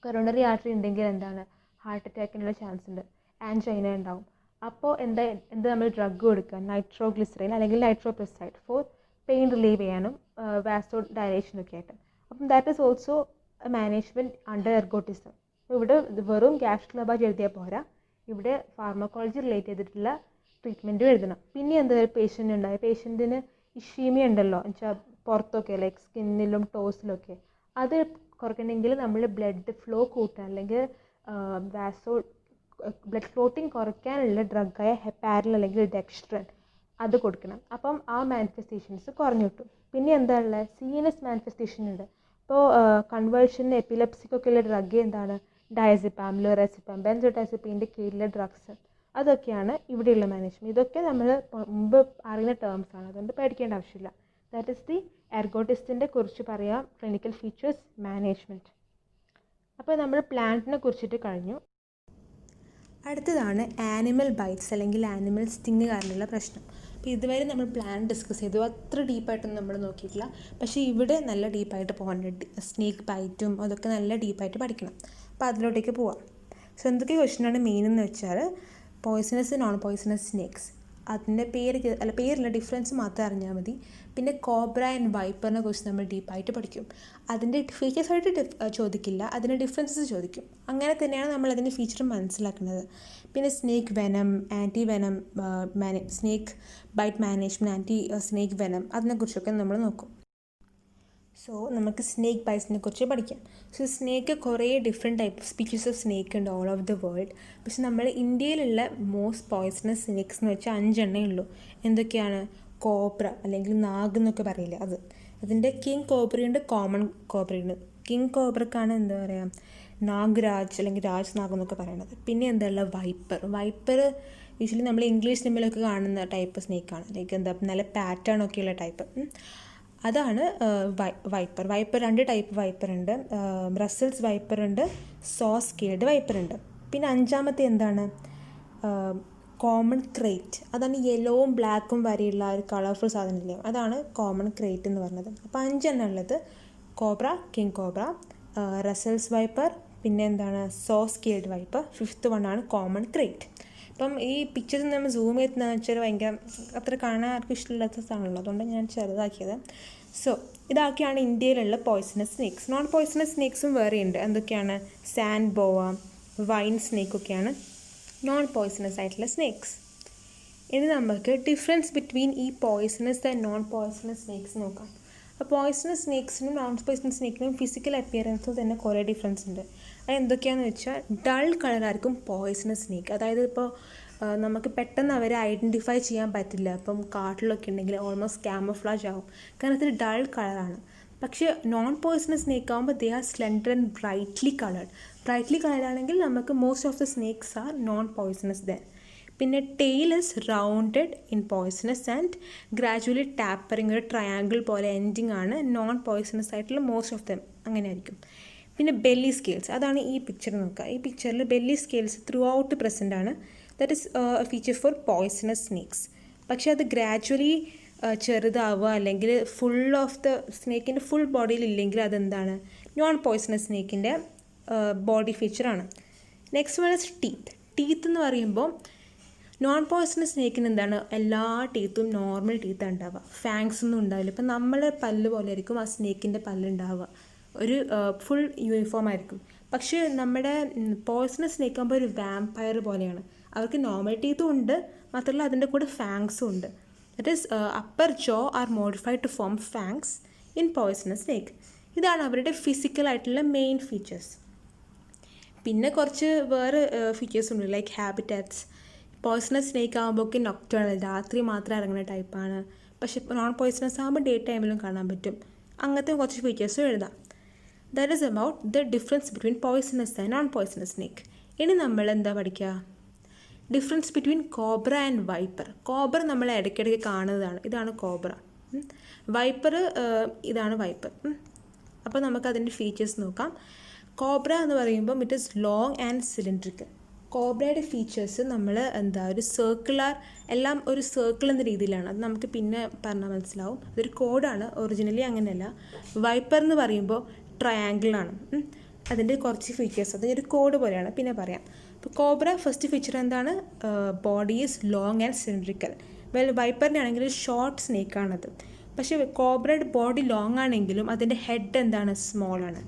കൊറോണറി ആർട്ടറി ഉണ്ടെങ്കിൽ എന്താണ്? ഹാർട്ട് അറ്റാക്കിനുള്ള ചാൻസ് ഉണ്ട്, ആൻജൈന ഉണ്ടാവും. അപ്പോൾ എന്താ നമ്മൾ ഡ്രഗ് കൊടുക്കുക? നൈട്രോഗ്ലിസറിൻ അല്ലെങ്കിൽ നൈട്രോപ്രസൈഡ് ഫോർ പെയിൻ റിലീവ് ചെയ്യാനും വാസോ ഡയലേഷനൊക്കെ ആയിട്ട്. അപ്പം that is also management under ergotism. ഇവിടെ വെറും ഗ്യാസ്ട്രിക് ലവാജ് എഴുതിയാൽ പോരാ, ഇവിടെ ഫാർമക്കോളജി റിലേറ്റ് ചെയ്തിട്ടുള്ള ട്രീറ്റ്മെൻറ്റും എഴുതണം. പിന്നെ എന്താ പേഷ്യൻ്റ് ഉണ്ടായി, പേഷ്യൻറ്റിന് ഇഷീമിയ ഉണ്ടല്ലോ എന്നുവെച്ചാൽ പുറത്തൊക്കെ ലൈക്ക് സ്കിന്നിലും ടോസിലൊക്കെ, അത് കുറയ്ക്കണമെങ്കിൽ നമ്മൾ ബ്ലഡ് ഫ്ലോ കൂട്ടാൻ അല്ലെങ്കിൽ ബ്ലഡ് ക്ലോട്ടിങ് കുറയ്ക്കാനുള്ള ഡ്രഗായ ഹെപ്പാരിൻ അല്ലെങ്കിൽ ഡെക്സ്ട്രൻ അത് കൊടുക്കണം. അപ്പം ആ മാനിഫെസ്റ്റേഷൻസ് കുറഞ്ഞു കിട്ടും. പിന്നെ എന്താ ഉള്ളത്, CNS മാനിഫെസ്റ്റേഷൻ ഉണ്ട്. ഇപ്പോൾ കൺവേർഷന് എപ്പിലെപ്സിക്കൊക്കെ ഉള്ള ഡ്രഗ് എന്താണ്, ഡയസിപ്പാം, ലോറസിപ്പാം, ബെൻസോഡാസിപ്പീൻ്റെ കീഴിലെ ഡ്രഗ്സ്, അതൊക്കെയാണ് ഇവിടെയുള്ള മാനേജ്മെൻറ്റ്. ഇതൊക്കെ നമ്മൾ മുമ്പ് അറിയുന്ന ടേംസ് ആണ്, അതുകൊണ്ട് പേടിക്കേണ്ട ആവശ്യമില്ല. ദാറ്റ് ഈസ് ദി എർഗോട്ടിസ്റ്റിൻ്റെ കുറിച്ച് പറയാം, ക്ലിനിക്കൽ ഫീച്ചേഴ്സ്, മാനേജ്മെൻറ്റ്. അപ്പോൾ നമ്മൾ പ്ലാന്റിനെ കുറിച്ചിട്ട് കഴിഞ്ഞു. അടുത്തതാണ് ആനിമൽ ബൈറ്റ്സ് അല്ലെങ്കിൽ ആനിമൽ സ്റ്റിങ് കാരണമുള്ള പ്രശ്നം. അപ്പോൾ ഇതുവരെ നമ്മൾ പ്ലാൻ ഡിസ്കസ് ചെയ്തു, അത്ര ഡീപ്പായിട്ടൊന്നും നമ്മൾ നോക്കിയിട്ടില്ല. പക്ഷേ ഇവിടെ നല്ല ഡീപ്പായിട്ട് പോകാനുണ്ട്. സ്നേക്ക് ബൈറ്റും അതൊക്കെ നല്ല ഡീപ്പായിട്ട് പഠിക്കണം. അപ്പോൾ അതിലോട്ടേക്ക് പോവാം. സോ എന്തൊക്കെ ക്വസ്റ്റ്യനാണ് മെയിൻ എന്ന് വെച്ചാൽ, പോയ്സണസ്, നോൺ പോയ്സണസ് സ്നേക്സ്, അതിൻ്റെ പേരില്ല, ഡിഫറൻസ് മാത്രം അറിഞ്ഞാൽ മതി. പിന്നെ കോബ്ര ആൻഡ് വൈപ്പറിനെ കുറിച്ച് നമ്മൾ ഡീപ്പായിട്ട് പഠിക്കും. അതിൻ്റെ ഫീച്ചേഴ്സായിട്ട് ചോദിക്കില്ല, അതിൻ്റെ ഡിഫറൻസസ് ചോദിക്കും. അങ്ങനെ തന്നെയാണ് നമ്മൾ അതിൻ്റെ ഫീച്ചർ മനസ്സിലാക്കുന്നത്. പിന്നെ snake venom, antivenom, snake bite management, anti snake venom, അതിനെക്കുറിച്ചൊക്കെ നമ്മൾ നോക്കും. സോ നമുക്ക് സ്നേക്ക് ബൈറ്റ്സിനെ കുറിച്ച് പഠിക്കാം. സോ സ്നേക്ക് കുറേ different type species of snake ഉണ്ട് ഓൾ ഓവർ ദ വേൾഡ്. പക്ഷെ നമ്മൾ ഇന്ത്യയിലുള്ള മോസ്റ്റ് പോയ്സണസ് സ്നേക്സ് എന്ന് വെച്ചാൽ 5 എണ്ണേ ഉള്ളൂ. എന്തൊക്കെയാണ്? കോബ്ര അല്ലെങ്കിൽ നാഗ് എന്നൊക്കെ പറയില്ല, അതിൻ്റെ കിങ് കോബ്രയുണ്ട്, കോമൺ കോബ്രയുണ്ട്. കിങ് കോബ്രക്കാണ് എന്താ പറയുക, നാഗരാജ് അല്ലെങ്കിൽ രാജ് നാഗ് എന്നൊക്കെ പറയുന്നത്. പിന്നെ എന്താ ഉള്ള, വൈപ്പർ യൂഷ്വലി നമ്മൾ ഇംഗ്ലീഷ് സിനിമയിലൊക്കെ കാണുന്ന ടൈപ്പ് സ്നേക്കാണ്. ലൈക്ക് എന്താ നല്ല പാറ്റേൺ ഒക്കെയുള്ള ടൈപ്പ്, അതാണ് വൈപ്പർ. 2 ടൈപ്പ് വൈപ്പർ ഉണ്ട്, ബ്രസൽസ് വൈപ്പർ ഉണ്ട്, സോസ് കേൾഡ് വൈപ്പർ ഉണ്ട്. പിന്നെ 5ാമത്തെ എന്താണ്, കോമൺ ക്രേറ്റ്. അതാണ് യെല്ലോവും ബ്ലാക്കും വരെയുള്ള ഒരു കളർഫുൾ സാധനമില്ലേ, അതാണ് കോമൺ ക്രേറ്റ് എന്ന് പറഞ്ഞത്. അപ്പോൾ 5 എണ്ണം ഉള്ളത്, cobra, king cobra, Russell's viper, പിന്നെ എന്താണ്, സോസ് കേൾഡ് വൈപ്പർ, 5th വണ്ണാണ് കോമൺ ക്രേറ്റ്. അപ്പം ഈ പിക്ചറിൽ നമ്മൾ സൂം ചെയ്തെന്ന് വെച്ചാൽ ഭയങ്കര അത്ര കാണാൻ ആർക്കും ഇഷ്ടമില്ലാത്ത സാധനമുള്ളൂ, അതുകൊണ്ട് ഞാൻ ചെറുതാക്കിയത്. സോ ഇതൊക്കെയാണ് ഇന്ത്യയിലുള്ള പോയ്സണസ് സ്നേക്സ്. നോൺ പോയ്സണസ് സ്നേക്സും വേറെ ഉണ്ട്. എന്തൊക്കെയാണ്? സാൻഡ് ബോവ, വൈൻ സ്നേക്കൊക്കെയാണ് നോൺ പോയ്സണസ് ആയിട്ടുള്ള സ്നേക്സ്. ഇനി നമുക്ക് ഡിഫറൻസ് ബിറ്റ്വീൻ ഈ poisonous and non poisonous snakes നോക്കാം. അപ്പോൾ പോയ്സണസ് സ്നേക്സിനും നോൺ പോയ്സണസ് സ്നേക്കിനും ഫിസിക്കൽ അപ്പിയറൻസിൽ തന്നെ കുറേ ഡിഫറൻസ് ഉണ്ട്. അത് എന്തൊക്കെയാണെന്ന് വെച്ചാൽ, ഡൾ കളറായിരിക്കും പോയ്സണസ് സ്നേക്ക്. അതായത് ഇപ്പോൾ നമുക്ക് പെട്ടെന്ന് അവരെ ഐഡൻറ്റിഫൈ ചെയ്യാൻ പറ്റില്ല. ഇപ്പം കാട്ടിലൊക്കെ ഉണ്ടെങ്കിൽ ഓൾമോസ്റ്റ് ക്യാമഫ്ലാജ് ആവും, കാരണം ഇത് ഡൾ കളറാണ്. പക്ഷേ നോൺ പോയ്സണസ് സ്നേക്ക് ആകുമ്പോൾ they are slender and brightly കളേർഡാണെങ്കിൽ നമുക്ക് most of the snakes are non poisonous then. പിന്നെ tail is rounded in poisonous and gradually tapering, ഒരു ട്രയാങ്കിൾ പോലെ എൻഡിങ് ആണ് നോൺ പോയ്സണസ് ആയിട്ടുള്ള മോസ്റ്റ് ഓഫ് ദം, അങ്ങനെ ആയിരിക്കും. പിന്നെ ബെല്ലി സ്കെയിൽസ്, അതാണ് ഈ പിക്ചർ നോക്കുക. ഈ പിക്ചറിൽ belly scales throughout present ആണ്. That is feature for poisonous snakes. പക്ഷേ അത് ഗ്രാജുവലി ചെറുതാവുക അല്ലെങ്കിൽ ഫുൾ ഓഫ് ദ സ്നേക്കിൻ്റെ ഫുൾ ബോഡിയിൽ ഇല്ലെങ്കിൽ അതെന്താണ്, നോൺ പോയ്സണസ് സ്നേക്കിൻ്റെ ബോഡി ഫീച്ചറാണ്. നെക്സ്റ്റ് വൺ ഇസ് ടീത്ത് എന്ന് പറയുമ്പോൾ, നോൺ പോയ്സണസ് സ്നേക്കിന് എന്താണ്, എല്ലാ ടീത്തും നോർമൽ ടീത്താണ് ഉണ്ടാവുക, ഫാങ്സ് ഒന്നും ഉണ്ടാവില്ല. ഇപ്പം നമ്മളെ പല്ല് പോലെ ആയിരിക്കും ആ സ്നേക്കിൻ്റെ പല്ലുണ്ടാവുക, ഒരു ഫുൾ യൂണിഫോം ആയിരിക്കും. പക്ഷേ നമ്മുടെ പോയ്സണസ് സ്നേക്ക് ആകുമ്പോൾ ഒരു വാമ്പയർ പോലെയാണ്. അവർക്ക് നോർമൽ ടീത്തും ഉണ്ട്, മാത്രമല്ല അതിൻ്റെ കൂടെ ഫാങ്സും ഉണ്ട്. That is upper jaw are modified to form fangs in poisonous snake. ഇതാണ് അവരുടെ ഫിസിക്കലായിട്ടുള്ള മെയിൻ ഫീച്ചേഴ്സ്. പിന്നെ കുറച്ച് വേറെ ഫീച്ചേഴ്സ് ഉണ്ട്, ലൈക്ക് ഹാബിറ്റാറ്റ്സ്. പോയ്സണസ് സ്നേക്ക് ആകുമ്പോഴേക്കും നൊക്ടേണൽ, രാത്രി മാത്രം ഇറങ്ങുന്ന ടൈപ്പാണ്. പക്ഷേ നോൺ പോയ്സണസ് ആകുമ്പോൾ ഡേ ടൈമിലും കാണാൻ പറ്റും. അങ്ങനത്തെ കുറച്ച് ഫീച്ചേഴ്സും എഴുതാം. That is about the difference between poisonous and non poisonous snake. ഇനി നമ്മൾ എന്താ പഠിക്കുക, difference between cobra and wiper. Cobra നമ്മൾ ഇടയ്ക്കിടയ്ക്ക് കാണുന്നതാണ്, ഇതാണ് കോബ്ര. വൈപ്പർ, ഇതാണ് വൈപ്പർ. അപ്പോൾ നമുക്കതിൻ്റെ ഫീച്ചേഴ്സ് നോക്കാം. കോബ്ര എന്ന് പറയുമ്പോൾ it is long and cylindrical. കോബ്രയുടെ ഫീച്ചേഴ്സ് നമ്മൾ ഒരു സർക്കുലർ, എല്ലാം ഒരു സർക്കിൾ എന്ന രീതിയിലാണ്. അത് നമുക്ക് പിന്നെ പറഞ്ഞാൽ മനസ്സിലാവും. അതൊരു കോഡാണ്, ഒറിജിനലി അങ്ങനെയല്ല. വൈപ്പർ എന്ന് പറയുമ്പോൾ ട്രയാങ്കിളാണ്. അതിൻ്റെ കുറച്ച് ഫീച്ചേഴ്സ്, അതൊരു കോഡ് പോലെയാണ്, പിന്നെ പറയാം. അപ്പോൾ കോബ്ര ഫസ്റ്റ് ഫീച്ചർ എന്താണ്, body is long and cylindrical. വൈപ്പറിൻ്റെ ആണെങ്കിൽ ഷോർട്ട് സ്നേക്കാണത്. പക്ഷേ കോബ്രയുടെ ബോഡി ലോങ് ആണെങ്കിലും അതിൻ്റെ ഹെഡ് എന്താണ്, സ്മോൾ ആണ്.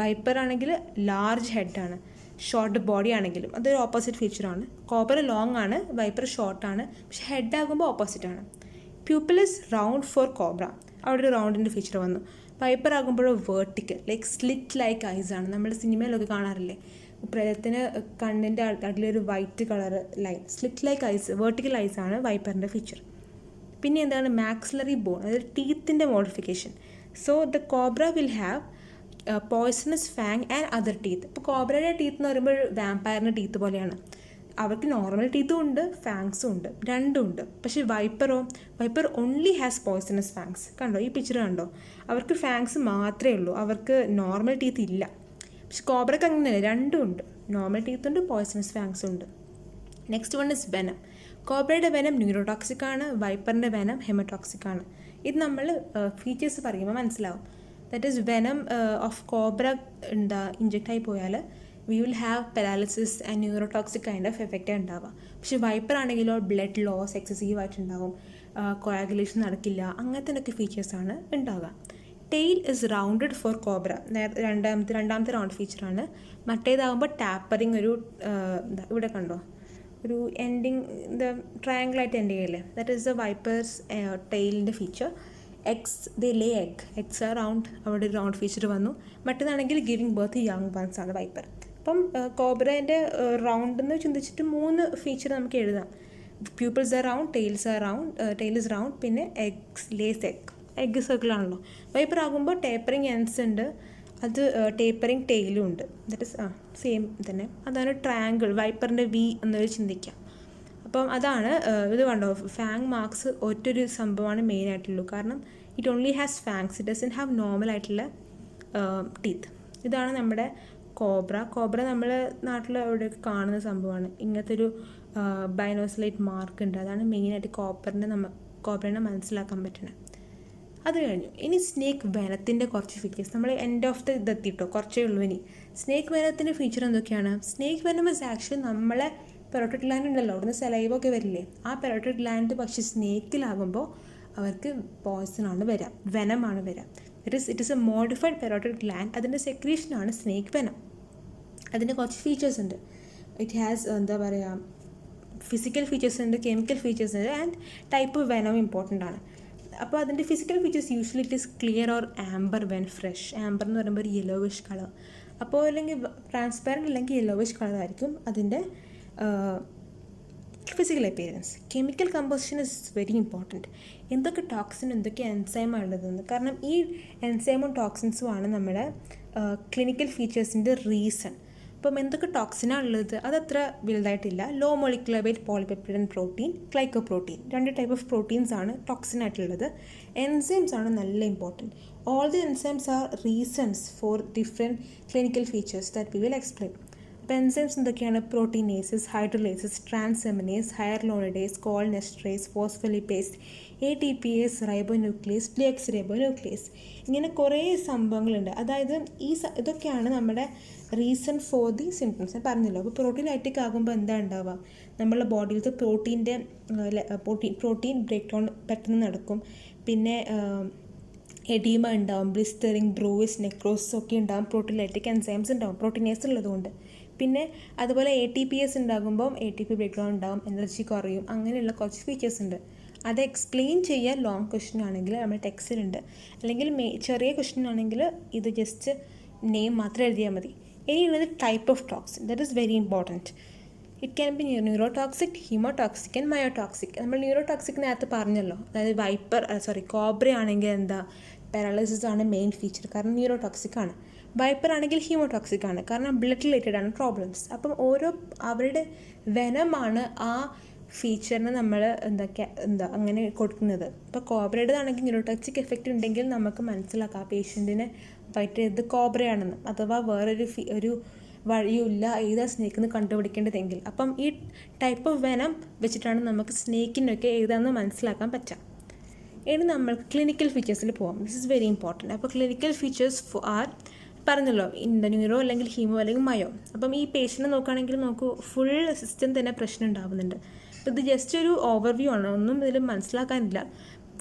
വൈപ്പർ ആണെങ്കിൽ ലാർജ് ഹെഡാണ്, ഷോർട്ട് ബോഡി ആണെങ്കിലും. അതൊരു ഓപ്പോസിറ്റ് ഫീച്ചറാണ്. കോബ്ര ലോങ് ആണ്, വൈപ്പർ ഷോർട്ടാണ്, പക്ഷേ ഹെഡ് ആകുമ്പോൾ ഓപ്പോസിറ്റാണ്. Pupil is round for cobra, അവിടെ ഒരു റൗണ്ടിൻ്റെ ഫീച്ചർ വന്നു. വൈപ്പർ ആകുമ്പോഴോ vertical, like slit like eyes ആണ്. നമ്മൾ സിനിമയിലൊക്കെ കാണാറില്ലേ, പ്രേതത്തിന് കണ്ണിൻ്റെ അടിയിലൊരു white colour line, slit like eyes, vertical eyes ആണ് വൈപ്പറിൻ്റെ ഫീച്ചർ. പിന്നെ എന്താണ് മാക്സിലറി ബോൺ, അതായത് ടീത്തിൻ്റെ മോഡിഫിക്കേഷൻ. So the cobra will have poisonous fang and other teeth. ഇപ്പോൾ കോബ്രയുടെ ടീത്ത് എന്ന് പറയുമ്പോൾ വാമ്പയറിൻ്റെ ടീത്ത് പോലെയാണ്. അവർക്ക് നോർമൽ ടീത്തും ഉണ്ട്, ഫാങ്സും ഉണ്ട്, രണ്ടും ഉണ്ട്. പക്ഷേ wiper only has poisonous fangs. കണ്ടോ ഈ പിക്ചർ കണ്ടോ? അവർക്ക് ഫാങ്സ് മാത്രമേ ഉള്ളൂ, അവർക്ക് നോർമൽ ടീത്ത് ഇല്ല. പക്ഷെ കോബ്രയ്ക്ക് അങ്ങനെയല്ല, രണ്ടും ഉണ്ട്, നോർമൽ ടീത്ത് ഉണ്ട്, പോയ്സണസ് ഫാങ്സും ഉണ്ട്. Next one is venom. കോബ്രയുടെ വെനം ന്യൂറോടോക്സിക് ആണ്, വൈപ്പറിൻ്റെ വെനം ഹെമറ്റോക്സിക് ആണ്. ഇത് നമ്മൾ ഫീച്ചേഴ്സ് പറയുമ്പോൾ മനസ്സിലാവും. That is venom of cobra inject ആയി പോയാൽ we will have paralysis and neurotoxic kind of effect ഉണ്ടാവുക. പക്ഷേ വൈപ്പർ ആണെങ്കിലോ ബ്ലഡ് ലോസ് എക്സസീവ് ആയിട്ടുണ്ടാവും, കോയാഗുലേഷൻ നടക്കില്ല, അങ്ങനത്തെ ഫീച്ചേഴ്സാണ് ഉണ്ടാവുക. Tail is rounded for cobra, രണ്ടാമത്തെ റൗണ്ട് ഫീച്ചറാണ്. മറ്റേതാകുമ്പോൾ ടാപ്പറിങ്, ഒരു ഇവിടെ കണ്ടോ ഒരു എൻഡിങ് ട്രയാങ്കിളായിട്ട് എൻഡ് ചെയ്യില്ലേ, ദാറ്റ് ഈസ് ദ വൈപ്പേഴ്സ് ടെയിലിൻ്റെ feature. They lay eggs are round, അവിടെ ഒരു റൗണ്ട് ഫീച്ചർ വന്നു. മറ്റേതാണെങ്കിൽ ഗിവിങ് ബർത്ത് യങ് വൺസ് ആണ് വൈപ്പർ. അപ്പം കോബ്രേൻ്റെ റൗണ്ട് എന്ന് ചിന്തിച്ചിട്ട് 3 ഫീച്ചർ നമുക്ക് എഴുതാം. Pupils are round, tail is round, പിന്നെ ലേസ് എഗ് സർക്കിളാണല്ലോ. വൈപ്പർ ആകുമ്പോൾ ടേപ്പറിങ് എൻസ് ഉണ്ട്, അത് ടേപ്പറിങ് ടെയിലും ഉണ്ട്. ദാറ്റ് ഇസ് സെയിം തന്നെ. അതാണ് ട്രയാങ്കിൾ, വൈപ്പറിൻ്റെ വി എന്നൊരു ചിന്തിക്കാം. അപ്പം അതാണ് ഇത് കണ്ടോ, ഫാങ് മാർക്സ് ഒറ്റൊരു സംഭവമാണ് മെയിനായിട്ടുള്ളൂ. കാരണം it only has fangs, it doesn't have normal ആയിട്ടുള്ള ടീത്ത്. ഇതാണ് നമ്മുടെ കോബ്ര നമ്മൾ നാട്ടിൽ എവിടെയൊക്കെ കാണുന്ന സംഭവമാണ്. ഇങ്ങനത്തെ ഒരു ബൈനോസിലേറ്റ് മാർക്ക് ഉണ്ട്, അതാണ് മെയിനായിട്ട് കോബ്രനെ മനസ്സിലാക്കാൻ പറ്റുന്നത്. അത് കഴിഞ്ഞു. ഇനി സ്നേക്ക് വെനത്തിൻ്റെ കുറച്ച് ഫീച്ചേഴ്സ്. നമ്മൾ എൻഡ് ഓഫ് ഇതെത്തിട്ടോ, കുറച്ചേ ഉള്ളൂ. ഇനി സ്നേക്ക് വെനത്തിൻ്റെ ഫീച്ചർ എന്തൊക്കെയാണ്? സ്നേക്ക് വെനം ഇസ് ആക്ച്വലി നമ്മളെ പെരോട്ടിഡ് ഗ്ലാൻഡ് ഉണ്ടല്ലോ, അവിടുന്ന് സലൈവൊക്കെ വരില്ലേ, ആ പെരോട്ടിഡ് ഗ്ലാൻഡ് പക്ഷേ സ്നേക്കിലാകുമ്പോൾ അവർക്ക് പോയ്സണാണ് വരിക, വെനമാണ് വരിക. It is a modified parotid gland, അതിൻ്റെ സെക്രീഷനാണ് സ്നേക്ക് വെനം. അതിൻ്റെ കുറച്ച് ഫീച്ചേഴ്സ് ഉണ്ട്. ഇറ്റ് ഹാസ് എന്താ പറയുക, ഫിസിക്കൽ ഫീച്ചേഴ്സ് ഉണ്ട്, കെമിക്കൽ ഫീച്ചേഴ്സ് ഉണ്ട്, and type of venom important ആണ്. അപ്പോൾ അതിൻ്റെ physical features usually it is clear or amber when fresh. Amber എന്ന് പറയുമ്പോൾ ഒരു യെല്ലോവിഷ് കളർ, അപ്പോൾ അല്ലെങ്കിൽ ട്രാൻസ്പാരൻറ്റ് അല്ലെങ്കിൽ യെല്ലോവിഷ് കളർ ആയിരിക്കും അതിൻ്റെ physical appearance. Chemical composition is very important. എന്തൊക്കെ ടോക്സിൻ, എന്തൊക്കെ എൻസൈമാണ് ഉള്ളതെന്ന്. കാരണം ഈ എൻസൈമും ടോക്സിൻസും ആണ് നമ്മുടെ ക്ലിനിക്കൽ ഫീച്ചേഴ്സിൻ്റെ റീസൺ. അപ്പം എന്തൊക്കെ ടോക്സിനാണ് ഉള്ളത് അതത്ര വലുതായിട്ടില്ല. Low molecular weight polypeptide protein, glycoprotein, 2 type of proteins ആണ് ടോക്സിനായിട്ടുള്ളത്. എൻസൈംസ് ആണ് നല്ല important. All the enzymes are reasons for different clinical features that we will explain. അപ്പോൾ എൻസൈംസ് എന്തൊക്കെയാണ്? Proteinases, hydrolases, transaminase, hyaluronidase, cholinesterase, phospholipase, ATPase, ribonuclease, പ്ലിയക്സ് ribonuclease, ഇങ്ങനെ കുറേ സംഭവങ്ങളുണ്ട്. അതായത് ഇതൊക്കെയാണ് നമ്മുടെ റീസൺ ഫോർ ദി സിംറ്റംസ്. ഞാൻ പറഞ്ഞല്ലോ. അപ്പോൾ പ്രോട്ടീൻ ലൈറ്റിക് ആകുമ്പോൾ എന്താ ഉണ്ടാവുക, നമ്മളുടെ ബോഡിയിലത്തെ പ്രോട്ടീൻ ബ്രേക്ക് ഡൗൺ പെട്ടെന്ന് നടക്കും. പിന്നെ എഡീമ ഉണ്ടാവും, ബ്ലിസ്റ്ററിങ്, ബ്രൂയിസ്, നെക്രോസ് ഒക്കെ ഉണ്ടാവും. പ്രോട്ടീൻ ലൈറ്റിക് എൻസൈംസ് ഉണ്ടാവും പ്രോട്ടീനേസ് ഉള്ളതുകൊണ്ട്. പിന്നെ അതുപോലെ ATPase ഉണ്ടാകുമ്പം ATP ബ്രേക്ക് ഡൗൺ ഉണ്ടാവും, എനർജി കുറയും, അങ്ങനെയുള്ള കുറച്ച് ഫീച്ചേഴ്സ് ഉണ്ട്. അത് എക്സ്പ്ലെയിൻ ചെയ്യാൻ ലോങ് ക്വസ്റ്റ്യൻ ആണെങ്കിൽ നമ്മൾ ടെക്സ്റ്റിലുണ്ട്, അല്ലെങ്കിൽ ചെറിയ ക്വസ്റ്റ്യൻ ആണെങ്കിൽ ഇത് ജസ്റ്റ് നെയിം മാത്രം എഴുതിയാൽ മതി. ഇനിയുള്ളത് type of toxin, that is very important. It can be neurotoxic, haemotoxic and myotoxic. നമ്മൾ ന്യൂറോടോക്സിക് നേരത്തെ പറഞ്ഞല്ലോ, അതായത് കോബ്ര ആണെങ്കിൽ എന്താ, പാരാലിസിസ് ആണ് മെയിൻ ഫീച്ചർ, കാരണം ന്യൂറോടോക്സിക് ആണ്. വൈപ്പർ ആണെങ്കിൽ ഹീമോടോക്സിക് ആണ്, കാരണം ബ്ലഡ് റിലേറ്റഡ് ആണ് പ്രോബ്ലംസ്. അപ്പം അവരുടെ വെനമാണ് ആ ഫീച്ചറിന് നമ്മൾ അങ്ങനെ കൊടുക്കുന്നത്. ഇപ്പോൾ കോബ്രയുടേതാണെങ്കിൽ ന്യൂറോടോക്സിക് എഫക്റ്റ് ഉണ്ടെങ്കിൽ നമുക്ക് മനസ്സിലാക്കാം ആ പേഷ്യൻറ്റിന് ഇത് കോബ്രയാണെന്ന്, അഥവാ ഒരു വഴിയില്ല ഏതാ സ്നേക്കെന്ന് കണ്ടുപിടിക്കേണ്ടതെങ്കിൽ. അപ്പം ഈ ടൈപ്പ് ഓഫ് വെനം വെച്ചിട്ടാണ് നമുക്ക് സ്നേക്കിനൊക്കെ ഏതാണെന്ന് മനസ്സിലാക്കാൻ പറ്റുക. ഇനി നമ്മൾ ക്ലിനിക്കൽ ഫീച്ചേഴ്സിൽ പോകാം. This is very important. അപ്പോൾ ക്ലിനിക്കൽ ഫീച്ചേഴ്സ് ആർ പറഞ്ഞല്ലോ, ന്യൂറോ അല്ലെങ്കിൽ ഹീമോ അല്ലെങ്കിൽ മയോ. അപ്പം ഈ പേഷ്യൻറ്റിനെ നോക്കുകയാണെങ്കിൽ നമുക്ക് ഫുൾ സിസ്റ്റം തന്നെ പ്രശ്നം ഉണ്ടാകുന്നുണ്ട്. അപ്പോൾ ഇത് ജസ്റ്റ് ഒരു ഓവർവ്യൂ ആണ്, ഒന്നും ഇതിൽ മനസ്സിലാക്കാനില്ല.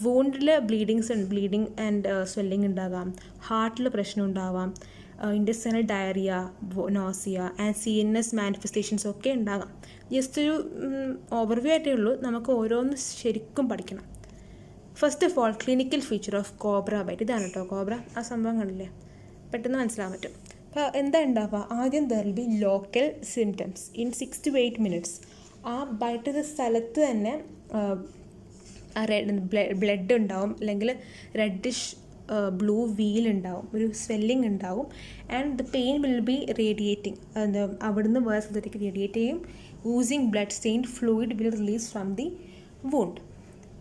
വൂണ്ടിൽ ബ്ലീഡിങ് ആൻഡ് സ്വെല്ലിങ് ഉണ്ടാകാം, ഹാർട്ടിൽ പ്രശ്നം ഉണ്ടാവാം, intestinal diarrhoea, nausea and CNS manifestations ഒക്കെ ഉണ്ടാകാം. ജസ്റ്റ് ഒരു ഓവർവ്യൂ ആയിട്ടേ ഉള്ളൂ, നമുക്ക് ഓരോന്ന് ശരിക്കും പഠിക്കണം. First of all clinical feature of cobra bite. ഇതാണ് കേട്ടോ കോബ്ര, ആ സംഭവം കണ്ടില്ലേ, പെട്ടെന്ന് മനസ്സിലാൻ പറ്റും. അപ്പോൾ എന്താ ഉണ്ടാവുക, ആദ്യം there will B local symptoms in 6 to 8 minutes. ആ ബൈറ്റ് ചെയ്ത സ്ഥലത്ത് തന്നെ ബ്ലഡ് ഉണ്ടാവും, അല്ലെങ്കിൽ റെഡിഷ് ബ്ലൂ വീൽ ഉണ്ടാവും, ഒരു സ്വെല്ലിംഗ് ഉണ്ടാവും. And the pain will be radiating, അവിടുന്ന് വേറെ സ്ഥലത്തേക്ക് റേഡിയേറ്റ് ചെയ്യും. Oozing blood stained fluid will release from the wound.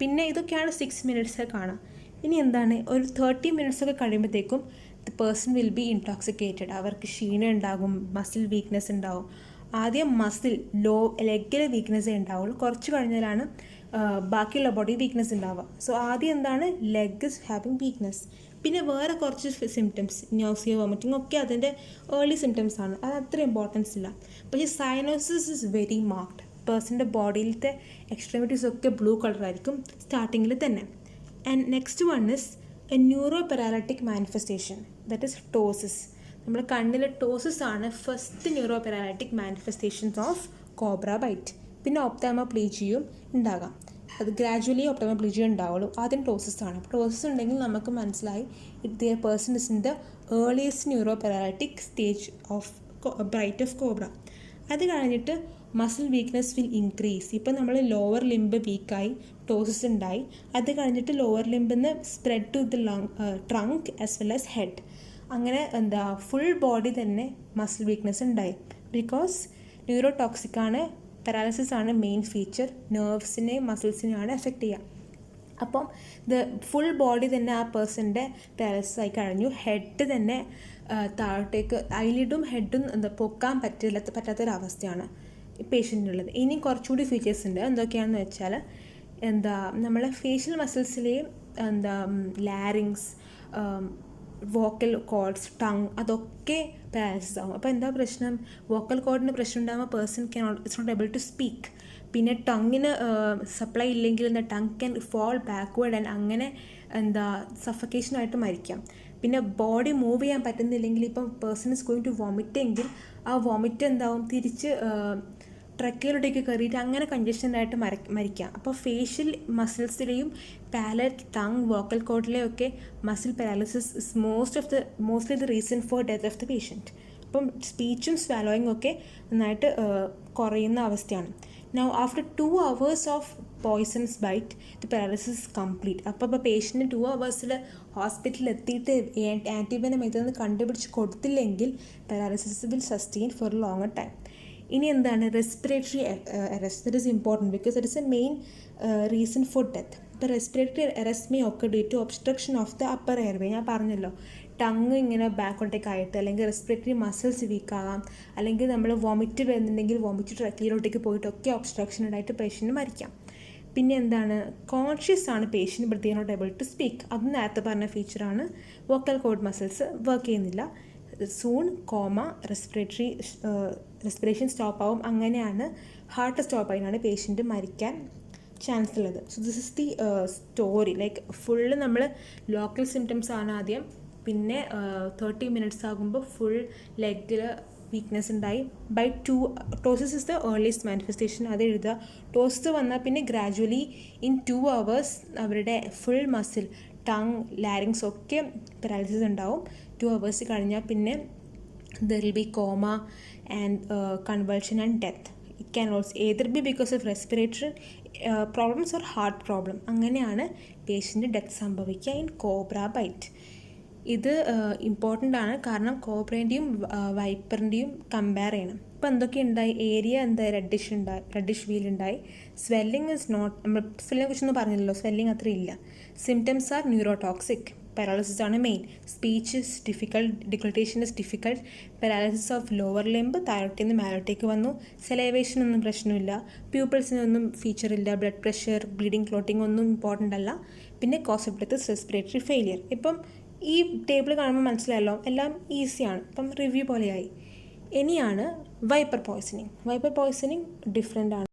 പിന്നെ ഇതൊക്കെയാണ് 6 മിനിറ്റ്സ് കാണാം. ഇനി എന്താണ്, ഒരു 30 മിനിറ്റ്സൊക്കെ കഴിയുമ്പോഴത്തേക്കും the person will be intoxicated. അവർക്ക് ക്ഷീണം ഉണ്ടാകും, മസിൽ വീക്ക്നെസ് ഉണ്ടാവും. ആദ്യം മസിൽ ലെഗിലെ വീക്ക്നെസ്സേ ഉണ്ടാവുള്ളൂ, കുറച്ച് കഴിഞ്ഞാലാണ് ബാക്കിയുള്ള ബോഡി വീക്ക്നെസ് ഉണ്ടാവുക. സോ ആദ്യം എന്താണ്, ലെഗ് ഇസ് ഹാവിങ് വീക്ക്നെസ്. പിന്നെ വേറെ കുറച്ച് സിംറ്റംസ്, ന്യൂസിയ, വോമിറ്റിംഗ് ഒക്കെ അതിൻ്റെ ഏർലി സിംറ്റംസ് ആണ്, അത് അത്ര ഇമ്പോർട്ടൻസ് ഇല്ല. പക്ഷേ സൈനോസിസ് ഇസ് വെരി മാർക്ഡ്. പേഴ്സൻ്റെ ബോഡിയിലത്തെ എക്സ്ട്രീമിറ്റീസ് ഒക്കെ ബ്ലൂ കളറായിരിക്കും സ്റ്റാർട്ടിങ്ങിൽ തന്നെ. And next one is a neuro paralytic manifestation, that is ptosis. നമ്മുടെ കണ്ണിലെ ടോസിസ് ആണ് first neuro paralytic manifestations of cobra bite. പിന്നെ ഒപ്താമോപ്ലീജിയയും ഉണ്ടാകാം, അത് ഗ്രാജുവലി ഒപ്താമോപ്ലീജിയ ഉണ്ടാവുള്ളൂ. ആദ്യം ടോസിസ് ആണ്. ടോസിസ് ഉണ്ടെങ്കിൽ നമുക്ക് മനസ്സിലായി the person is in the earliest neuro paralytic stage of bite of cobra. അത് കഴിഞ്ഞിട്ട് മസിൽ വീക്ക്നെസ് വിൽ ഇൻക്രീസ്. ഇപ്പം നമ്മൾ ലോവർ ലിംബ് വീക്കായി, ടോസിസ് ഉണ്ടായി. അത് കഴിഞ്ഞിട്ട് ലോവർ ലിംബിൽ നിന്ന് spread to the trunk as well as head. അങ്ങനെ ഫുൾ ബോഡി തന്നെ മസിൽ വീക്ക്നെസ് ഉണ്ടായി. ബിക്കോസ് ന്യൂറോ ടോക്സിക് ആണ്, പാരാലിസിസ് ആണ് മെയിൻ ഫീച്ചർ, നെർവ്സിനെയും മസിൽസിനെയാണ് എഫക്റ്റ് ചെയ്യുക. അപ്പം ഫുൾ ബോഡി തന്നെ ആ പേഴ്സൻ്റെ പാരാലിസിസ് ആയി കഴിഞ്ഞു. ഹെഡ് തന്നെ താഴോട്ടേക്ക്, ഐലിഡും ഹെഡും പൊക്കാൻ പറ്റാത്തൊരവസ്ഥയാണ് പേഷ്യൻറ്റിനുള്ളത്. ഇനി കുറച്ചുകൂടി ഫീച്ചേഴ്സ് ഉണ്ട്. എന്തൊക്കെയാണെന്ന് വെച്ചാൽ നമ്മളെ ഫേഷ്യൽ മസിൽസിലെയും ലാരിങ്സ്, വോക്കൽ കോഡ്സ്, ടങ്, അതൊക്കെ പാരാലിസിസ് ആവും. അപ്പോൾ എന്താ പ്രശ്നം, വോക്കൽ കോഡിന് പ്രശ്നം ഉണ്ടാകുമ്പോൾ person it's not able to speak. പിന്നെ ടങ്ങിന് സപ്ലൈ ഇല്ലെങ്കിൽ tongue can fall backward and അങ്ങനെ സഫക്കേഷനായിട്ട് മരിക്കാം. പിന്നെ ബോഡി മൂവ് ചെയ്യാൻ പറ്റുന്നില്ലെങ്കിൽ, ഇപ്പം person is going to vomit എങ്കിൽ ആ വോമിറ്റ് എന്താവും, തിരിച്ച് ട്രക്കിലോട്ടേക്ക് കയറിയിട്ട് അങ്ങനെ കൺജഷനായിട്ട് മരിക്കാം. അപ്പോൾ ഫേഷ്യൽ മസിൽസിലെയും പാലറ്റ്, ടങ്, വോക്കൽ കോഡിലെയൊക്കെ muscle paralysis is mostly the reason for death of the patient. അപ്പം സ്പീച്ചും സ്വാലോയിങ് ഒക്കെ നന്നായിട്ട് കുറയുന്ന അവസ്ഥയാണ്. Now after 2 hours of poisons bite the paralysis is complete. അപ്പോൾ പേഷ്യൻറ്റ് 2 hours ഹോസ്പിറ്റലിൽ എത്തിയിട്ട് ആൻറ്റിബയോട്ടിക് ഇതൊന്ന് കണ്ടുപിടിച്ച് കൊടുത്തില്ലെങ്കിൽ paralysis will sustain for a longer time. ഇനി എന്താണ്, respiratory arrest. That is important because that is a main reason for death. ഇപ്പോൾ respiratory arrest may ഒക്കെ due to obstruction of the upper airway. ഞാൻ പറഞ്ഞല്ലോ, tongue ഇങ്ങനെ ബാക്കോട്ടേക്ക് ആയിട്ട്, അല്ലെങ്കിൽ respiratory muscles വീക്കാകാം, അല്ലെങ്കിൽ നമ്മൾ വോമിറ്റ് വരുന്നുണ്ടെങ്കിൽ വോമിറ്റ് ട്രക്കിലോട്ടേക്ക് പോയിട്ടൊക്കെ ഒബ്സ്ട്രക്ഷൻ ഉണ്ടായിട്ട് പേഷ്യൻറ്റ് മരിക്കാം. പിന്നെ എന്താണ്, കോൺഷ്യസ് ആണ് patient but they are not able to speak. അത് നേരത്തെ പറഞ്ഞ ഫീച്ചറാണ്. വോക്കൽ കോഡ് മസിൽസ് വർക്ക് ചെയ്യുന്നില്ല, സൂൺ കോമ, റെസ്പിറേഷൻ സ്റ്റോപ്പ് ആവും. അങ്ങനെയാണ് ഹാർട്ട് സ്റ്റോപ്പ് ആയിട്ടാണ് പേഷ്യൻറ്റ് മരിക്കാൻ ചാൻസ് ഉള്ളത്. So this is the story. Like full നമ്മൾ ലോക്കൽ സിംറ്റംസ് ആണ് ആദ്യം, പിന്നെ 30 മിനിറ്റ്സ് ആകുമ്പോൾ ഫുൾ ലെഗിൽ വീക്ക്നെസ് ഉണ്ടായി. By 2 ptosis is the earliest manifestation, അത് എഴുതുക. ടോസിസ് വന്നാൽ പിന്നെ ഗ്രാജുവലി ഇൻ 2 hours അവരുടെ ഫുൾ മസിൽ, ടങ്, ലാരിങ്സ് ഒക്കെ പാരാലിസിസ് ഉണ്ടാവും. 2 hours കഴിഞ്ഞാൽ പിന്നെ there will B comma and convulsion and death. It can also either B because of respiratory problems or heart problem. അങ്ങനെയാണ് പേഷ്യൻ്റ് ഡെത്ത് സംഭവിക്കുക in cobra byte. ഇത് important ആണ്, കാരണം കോബ്രേൻ്റെയും വൈപ്പറിൻ്റെയും compare ചെയ്യണം. ഇപ്പോൾ എന്തൊക്കെ ഉണ്ടായി, ഏരിയ റെഡിഷ് വീൽ ഉണ്ടായി. സ്വെല്ലിംഗ് ഇസ് നോട്ട്, നമ്മൾ സ്വെല്ലിനെ കുറിച്ചൊന്നും പറഞ്ഞില്ലല്ലോ, സ്വെല്ലിംഗ് അത്ര ഇല്ല. Symptoms R neurotoxic. പാരാലിസിസ് ആണ് main. Speech is difficult, deglutition is difficult. Paralysis of lower limb, താഴോട്ടിൽ നിന്ന് മേലോട്ടേക്ക് വന്നു. സെലൈവേഷനൊന്നും പ്രശ്നമില്ല, പ്യൂപ്പിൾസിനൊന്നും ഫീച്ചറില്ല. ബ്ലഡ് പ്രഷർ, ബ്ലീഡിങ്, ക്ലോട്ടിങ് ഒന്നും ഇമ്പോർട്ടൻ്റ് അല്ല. പിന്നെ cause of death respiratory failure. ഇപ്പം ഈ ടേബിൾ കാണുമ്പോൾ മനസ്സിലായല്ലോ, എല്ലാം ഈസിയാണ്. ഇപ്പം റിവ്യൂ പോലെയായി. ഇനിയാണ് wiper poisoning. Wiper poisoning different ആണ്.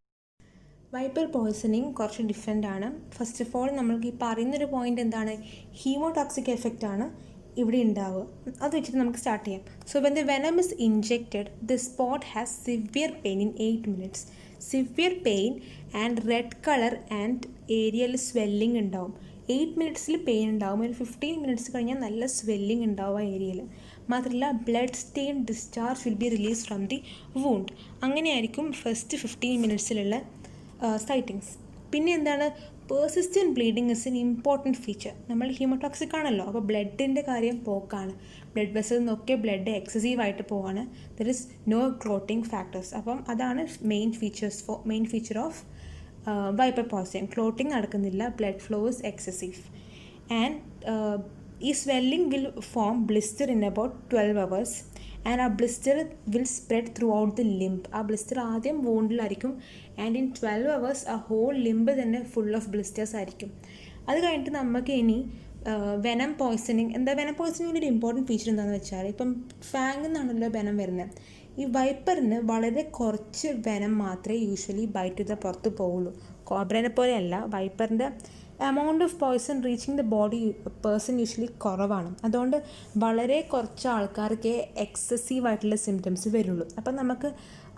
വൈപ്പർ പോയ്സണിങ് കുറച്ച് ഡിഫറെൻ്റ് ആണ്. ഫസ്റ്റ് ഓഫ് ഓൾ നമ്മൾക്ക് ഈ പറയുന്നൊരു പോയിൻ്റ് എന്താണ്, ഹീമോടോക്സിക് എഫക്റ്റ് ആണ് ഇവിടെ ഉണ്ടാവുക. അത് വെച്ചിട്ട് നമുക്ക് സ്റ്റാർട്ട് ചെയ്യാം. So when the venom is injected the spot has severe pain in 8 minutes. Severe pain and red colour and ഏരിയയിൽ സ്വെല്ലിംഗ് ഉണ്ടാവും. 8 minutes പെയിൻ ഉണ്ടാവും. ഒരു 15 minutes കഴിഞ്ഞാൽ നല്ല സ്വെല്ലിംഗ് ഉണ്ടാവും ആ ഏരിയയിൽ. മാത്രമല്ല blood stain discharge will be release from the wound. അങ്ങനെയായിരിക്കും ഫസ്റ്റ് 15 minutes സൈറ്റിങ്സ്. പിന്നെ എന്താണ്, persistent bleeding is an important feature. നമ്മൾ ഹീമോടോക്സിക് ആണല്ലോ, അപ്പോൾ ബ്ലഡിൻ്റെ കാര്യം പോക്കാണ്. ബ്ലഡ് വെസലിൽ നിന്നൊക്കെ ബ്ലഡ് എക്സസീവായിട്ട് പോവാണ്. There is no clotting factors. അപ്പം അതാണ് main feature of viper poisoning. Clotting നടക്കുന്നില്ല, blood flow is excessive. And ഈ swelling will form blister in about 12 hours. And ആ blister will spread throughout the limb. ആ blister ആദ്യം വോണ്ടിലായിരിക്കും, and in 12 hours ആ whole limb തന്നെ full of blisters ആയിരിക്കും. അത് കഴിഞ്ഞിട്ട് നമുക്ക് ഇനി വെനം പോയ്സണിങ്. വെനം പോയ്സണിങ്ങിൻ്റെ ഒരു ഇമ്പോർട്ടൻറ്റ് ഫീച്ചർ എന്താണെന്ന് വെച്ചാൽ, ഇപ്പം ഫാങ്ങിൽ നിന്നാണല്ലോ വെനം വരുന്നത്. ഈ വൈപ്പറിന് വളരെ കുറച്ച് വെനം മാത്രമേ യൂഷ്വലി ബൈറ്റ് ചെയ്താൽ പുറത്ത് പോവുള്ളൂ. കോബ്രേനെ പോലെയല്ല, വൈപ്പറിൻ്റെ amount of poison reaching the body person usually കുറവാണ്. അതുകൊണ്ട് വളരെ കുറച്ച് ആൾക്കാർക്കേ എക്സസീവായിട്ടുള്ള സിംറ്റംസ് വരുള്ളൂ. അപ്പം നമുക്ക്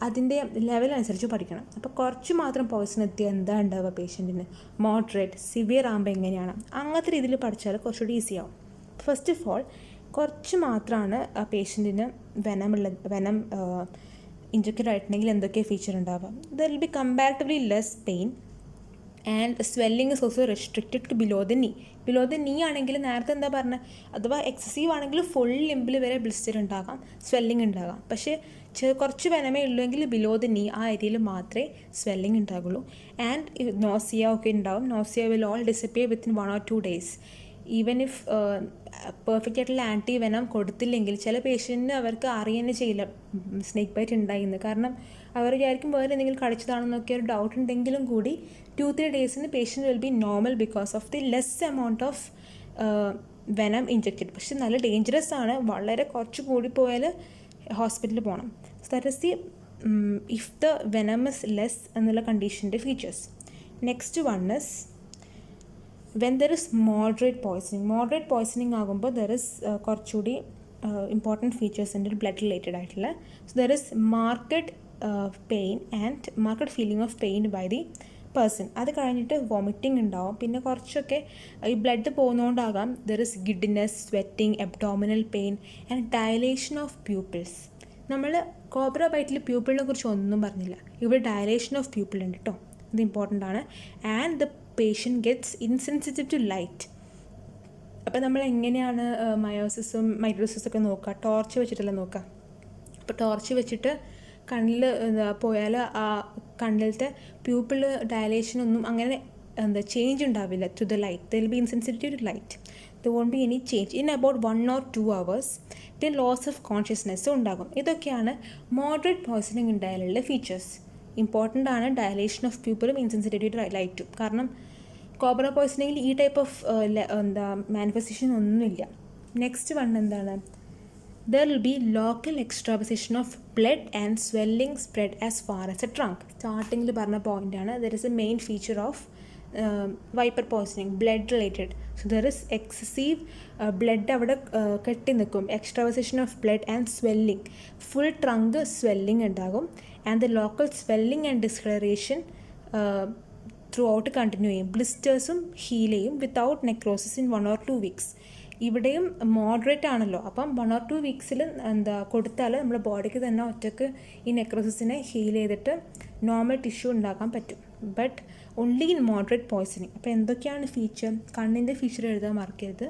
അതിൻ്റെ ലെവലനുസരിച്ച് പഠിക്കണം. അപ്പോൾ കുറച്ച് മാത്രം പോയ്സൺ എത്തിയാൽ എന്താ ഉണ്ടാവുക പേഷ്യൻറ്റിന്, മോഡറേറ്റ്, സിവിയർ ആകുമ്പോൾ എങ്ങനെയാണ്, അങ്ങനത്തെ രീതിയിൽ പഠിച്ചാൽ കുറച്ചുകൂടി ഈസി ആവും. ഫസ്റ്റ് ഓഫ് ഓൾ കുറച്ച് മാത്രമാണ് ആ പേഷ്യൻറ്റിന് വെനം ഇഞ്ചക്റ്റഡ് ആയിട്ടുണ്ടെങ്കിൽ എന്തൊക്കെ ഫീച്ചർ ഉണ്ടാവുക. There will be comparatively less pain and swelling is also restricted to below the knee. Below the knee ആണെങ്കിൽ നേരത്തെ എന്താ പറഞ്ഞത്, അഥവാ എക്സസീവ് ആണെങ്കിൽ ഫുൾ ലിംബിൽ വരെ ബ്ലിസ്റ്റർ ഉണ്ടാകാം, സ്വെല്ലിംഗ് ഉണ്ടാകാം. പക്ഷേ കുറച്ച് വെനമേ ഉള്ളൂവെങ്കിൽ ബിലോ ദ നീ ആ ഏരിയയിൽ മാത്രമേ സ്വെല്ലിംഗ് ഉണ്ടാകുള്ളൂ. ആൻഡ് നോസിയ ഒക്കെ ഉണ്ടാവും. Nausea will all disappear within 1 or 2 days. Even if perfect ആയിട്ടുള്ള ആൻറ്റി വെനം കൊടുത്തില്ലെങ്കിൽ ചില പേഷ്യൻറ്റിന് അവർക്ക് അറിയാനേ ചെയ്യില്ല സ്നേക്ക് ബൈറ്റ് ഉണ്ടായിരുന്നു. കാരണം അവർ വിചാരിക്കും വേറെ എന്തെങ്കിലും കടിച്ചതാണെന്നൊക്കെ ഒരു ഡൗട്ട് ഉണ്ടെങ്കിലും കൂടി 2-3 days patient will be normal because of the less amount of venom injected. പക്ഷെ നല്ല ഡേഞ്ചറസ് ആണ്, വളരെ കുറച്ച് കൂടിപ്പോയാൽ ഹോസ്പിറ്റലിൽ പോകണം. So that is the if the venom is less എന്നുള്ള കണ്ടീഷൻ്റെ ഫീച്ചേഴ്സ്. Next one is when there is moderate poisoning ആകുമ്പോൾ there is കുറച്ചുകൂടി ഇമ്പോർട്ടൻറ്റ് ഫീച്ചേഴ്സ് ഉണ്ട് ബ്ലഡ് റിലേറ്റഡ് ആയിട്ടുള്ള. So there is marked pain and marked feeling of pain by the person. അത് കഴിഞ്ഞിട്ട് vomiting ഉണ്ടാവും. പിന്നെ കുറച്ചൊക്കെ ഈ blood പോകുന്നതുകൊണ്ടാകാം there is giddiness, sweating, abdominal pain and dilation of pupils. നമ്മൾ കോബ്ര ബൈറ്റിൽ പ്യൂപ്പിളിനെ കുറിച്ച് ഒന്നും പറഞ്ഞില്ല, ഇവിടെ ഡയലേഷൻ ഓഫ് പ്യൂപ്പിൾ ഉണ്ട് കേട്ടോ, ഇത് ഇമ്പോർട്ടൻ്റ് ആണ്. And the patient gets insensitive to light. അപ്പോൾ നമ്മൾ എങ്ങനെയാണ് മയോസിസും മൈക്രോസിസും ഒക്കെ നോക്കുക, ടോർച്ച് വെച്ചിട്ടല്ല നോക്കുക. അപ്പോൾ ടോർച്ച് വെച്ചിട്ട് കണ്ണിൽ പോയാൽ ആ കണ്ണിലത്തെ പ്യൂപ്പിൾ ഡയലേഷനൊന്നും അങ്ങനെ ചേഞ്ച് ഉണ്ടാവില്ല to the light. They will be insensitive to light. There won't be any change in about 1 or 2 hours. പിന്നെ ലോസ് ഓഫ് കോൺഷ്യസ്നെസ്സും ഉണ്ടാകും. ഇതൊക്കെയാണ് മോഡറേറ്റ് പോയ്സണിങ് ഉണ്ടായാലുള്ള ഫീച്ചേഴ്സ്. ഇമ്പോർട്ടൻ്റ് ആണ് ഡയലേഷൻ ഓഫ് പ്യൂപ്പിളും ഇൻസെൻസിറ്റിവിറ്റി ടു ലൈറ്റും. കാരണം കോബ്ര പോയ്സണിങ്ങിൽ ഈ ടൈപ്പ് ഓഫ് മാനിഫെസ്റ്റേഷൻ ഒന്നുമില്ല. നെക്സ്റ്റ് വൺ എന്താണ്, there will be local extravasation of blood and swelling spread as far as the trunk. സ്റ്റാർട്ടിങ്ങിൽ പറഞ്ഞ പോയിൻ്റാണ്. there is a main feature of viper poisoning, blood related. So there is excessive blood അവിടെ കെട്ടി നിൽക്കും, extravasation of blood and swelling, full trunk swelling ഉണ്ടാകും. And the local swelling and discoloration throughout continue ചെയ്യും. ബ്ലിസ്റ്റേഴ്സും heal ചെയ്യും without necrosis in 1 or 2 weeks. ഇവിടെയും moderate ആണല്ലോ, അപ്പം 1 or 2 weeks കൊടുത്താൽ നമ്മുടെ ബോഡിക്ക് തന്നെ ഒറ്റക്ക് ഈ നെക്രോസിസിനെ ഹീൽ ചെയ്തിട്ട് നോർമൽ ടിഷ്യൂ ഉണ്ടാക്കാൻ പറ്റും. But only in moderate poisoning. അപ്പോൾ എന്തൊക്കെയാണ് ഫീച്ചർ, കണ്ണിൻ്റെ ഫീച്ചർ എഴുതാൻ മറക്കരുത്,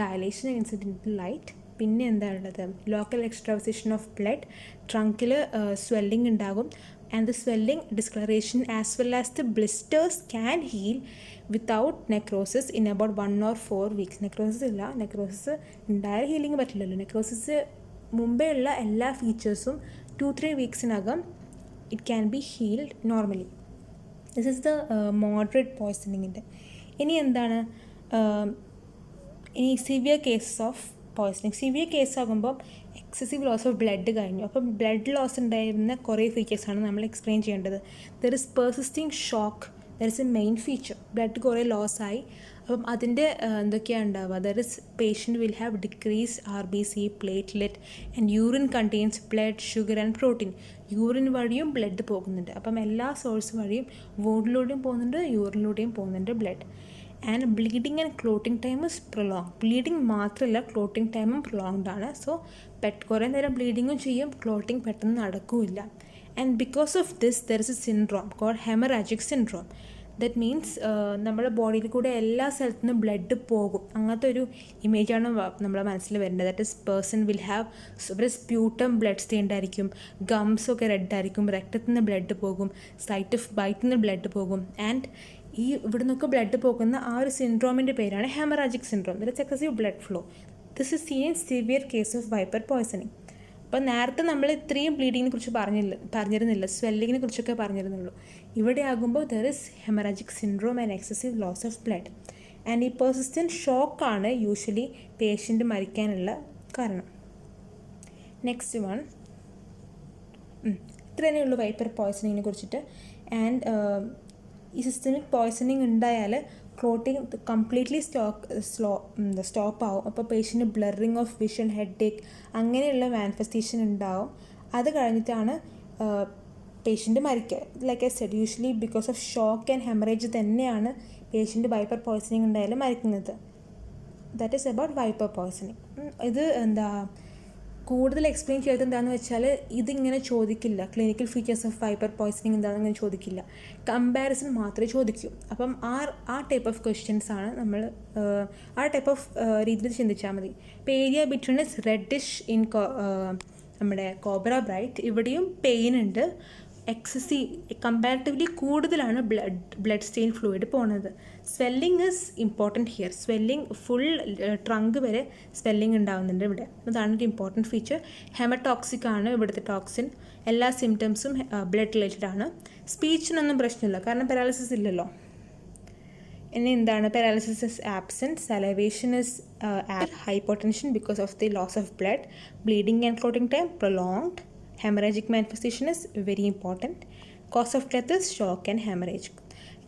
ഡയലേഷൻ ഇൻസിഡൻറ്റ് ലൈറ്റ്. പിന്നെ എന്താ ഉള്ളത്, ലോക്കൽ എക്സ്ട്രാവസേഷൻ ഓഫ് ബ്ലഡ്, ട്രങ്കിൽ സ്വെല്ലിംഗ് ഉണ്ടാകും. And the swelling discoloration as well as the blisters can heal without necrosis in about 1 or 4 weeks. Necrosis ഇല്ല, നെക്രോസിസ് ഉണ്ടായാൽ ഹീലിംഗ് പറ്റില്ലല്ലോ. നെക്രോസിസ് മുമ്പേ ഉള്ള എല്ലാ ഫീച്ചേഴ്സും 2-3 weeksനകം it can be healed normally. This is the moderate പോയ്സണിങ്ങിൻ്റെ. ഇനി എന്താണ്, ഇനി severe cases of poisoning. Severe case ആകുമ്പോൾ എക്സസീവ് ലോസ് ഓഫ് ബ്ലഡ് കഴിഞ്ഞു. അപ്പം ബ്ലഡ് ലോസ് ഉണ്ടായിരുന്ന കുറേ ഫീച്ചേഴ്സാണ് നമ്മൾ എക്സ്പ്ലെയിൻ ചെയ്യേണ്ടത്. There is persisting shock, there is a main feature. Blood കുറേ ലോസായി, അപ്പം അതിൻ്റെ എന്തൊക്കെയാണ് ഉണ്ടാവുക, there is patient will have decrease RBC, platelet and urine contains blood, sugar and protein. Urine വഴിയും ബ്ലഡ് പോകുന്നുണ്ട്. അപ്പം എല്ലാ സോഴ്സ് വഴിയും വോഡിലൂടെയും പോകുന്നുണ്ട്, യൂറിനിലൂടെയും പോകുന്നുണ്ട് blood. And bleeding and clotting time is prolong. Bleeding മാത്രമല്ല ക്ലോട്ടിങ് ടൈമും പ്രൊലോങ്ഡ് ആണ്. സോ കുറേ നേരം ബ്ലീഡിങ്ങും ചെയ്യും, ക്ലോട്ടിങ് പെട്ടെന്ന് നടക്കില്ല. And because of this there is a syndrome called hemorrhagic syndrome. That means നമ്മുടെ ബോഡിയിൽ കൂടെ എല്ലാ സ്ഥലത്തു നിന്നും ബ്ലഡ് പോകും, അങ്ങനത്തെ ഒരു ഇമേജാണ് നമ്മുടെ മനസ്സിൽ വരേണ്ടത്. That is person will have ഒരു സ്പ്യൂട്ടം ബ്ലഡ് സ്റ്റെയിൻഡ് ആയിരിക്കും, ഗംസൊക്കെ റെഡ് ആയിരിക്കും, രക്തത്തിൽ നിന്ന് ബ്ലഡ് പോകും, സൈറ്റ് ഓഫ് ബൈറ്റിൽ നിന്ന് ബ്ലഡ് പോകും. ആൻഡ് ഈ ഇവിടെ നിന്നൊക്കെ ബ്ലഡ് പോകുന്ന ആ ഒരു സിൻഡ്രോമിൻ്റെ പേരാണ് haemorrhagic syndrome. That is excessive blood flow. This is scene in severe case of viper poisoning. അപ്പോൾ നേരത്തെ നമ്മൾ ഇത്രയും ബ്ലീഡിങ്ങിനെ കുറിച്ച് പറഞ്ഞിരുന്നില്ല, സ്വെല്ലിങ്ങിനെ കുറിച്ചൊക്കെ പറഞ്ഞിരുന്നുള്ളൂ. ഇവിടെ ആകുമ്പോൾ there is hemorrhagic syndrome and excessive loss of blood. And ഈ പെർസിസ്റ്റൻറ്റ് ഷോക്കാണ് യൂഷ്വലി പേഷ്യൻ്റ് മരിക്കാനുള്ള കാരണം. നെക്സ്റ്റ് വൺ, ഇത്ര തന്നെയുള്ളൂ വൈപ്പർ പോയ്സണിങ്ങിനെ കുറിച്ചിട്ട്. ആൻഡ് ഈ സിസ്റ്റമിക് പോയ്സണിങ് ഉണ്ടായാൽ ക്ലോട്ടിങ് കംപ്ലീറ്റ്ലി സ്റ്റോപ്പ് ആവും. അപ്പോൾ patient blurring of vision, headache അങ്ങനെയുള്ള മാനിഫെസ്റ്റേഷൻ ഉണ്ടാവും. അത് കഴിഞ്ഞിട്ടാണ് പേഷ്യൻ്റ് മരിക്കുക. Like I said, usually because of shock and haemorrhage തന്നെയാണ് പേഷ്യൻ്റ് വൈപ്പർ പോയ്സണിങ് ഉണ്ടായാലും മരിക്കുന്നത്. That is about viper poisoning. ഇത് കൂടുതൽ എക്സ്പ്ലെയിൻ ചെയ്തത് എന്താണെന്ന് വെച്ചാൽ ഇതിങ്ങനെ ചോദിക്കില്ല, clinical features of viper poisoning എന്താണെന്ന് ഇങ്ങനെ ചോദിക്കില്ല, കമ്പാരിസൺ മാത്രമേ ചോദിക്കൂ. അപ്പം ആ ടൈപ്പ് ഓഫ് ക്വസ്റ്റ്യൻസ് ആണ് നമ്മൾ ആ ടൈപ്പ് ഓഫ് രീതിയിൽ ചിന്തിച്ചാൽ മതി. ഇപ്പോൾ area between is reddish in നമ്മുടെ കോബ്ര ബ്രൈറ്റ്, ഇവിടെയും പെയിൻ ഉണ്ട്, കമ്പാരിറ്റീവ്ലി കൂടുതലാണ് ബ്ലഡ് സ്റ്റെയിൻ ഫ്ലൂയിഡ് പോകുന്നത്. Swelling is important here. Swelling full trunk വരെ സ്വെല്ലിംഗ് ഉണ്ടാകുന്നുണ്ട് ഇവിടെ. അതാണ് ഒരു ഇമ്പോർട്ടൻറ്റ് ഫീച്ചർ. ഹെമറ്റോക്സിക് ആണ് ഇവിടുത്തെ ടോക്സിൻ. എല്ലാ സിംറ്റംസും ബ്ലഡ് റിലേറ്റഡ് ആണ്. സ്പീച്ചിനൊന്നും പ്രശ്നമില്ല, കാരണം പാരാലിസിസ് ഇല്ലല്ലോ. ഇനി എന്താണ് paralysis is absent, salivation is hypotension because of the loss of blood, bleeding and clotting time prolonged, hemorrhagic manifestation is very important. Cause of death is shock and hemorrhage.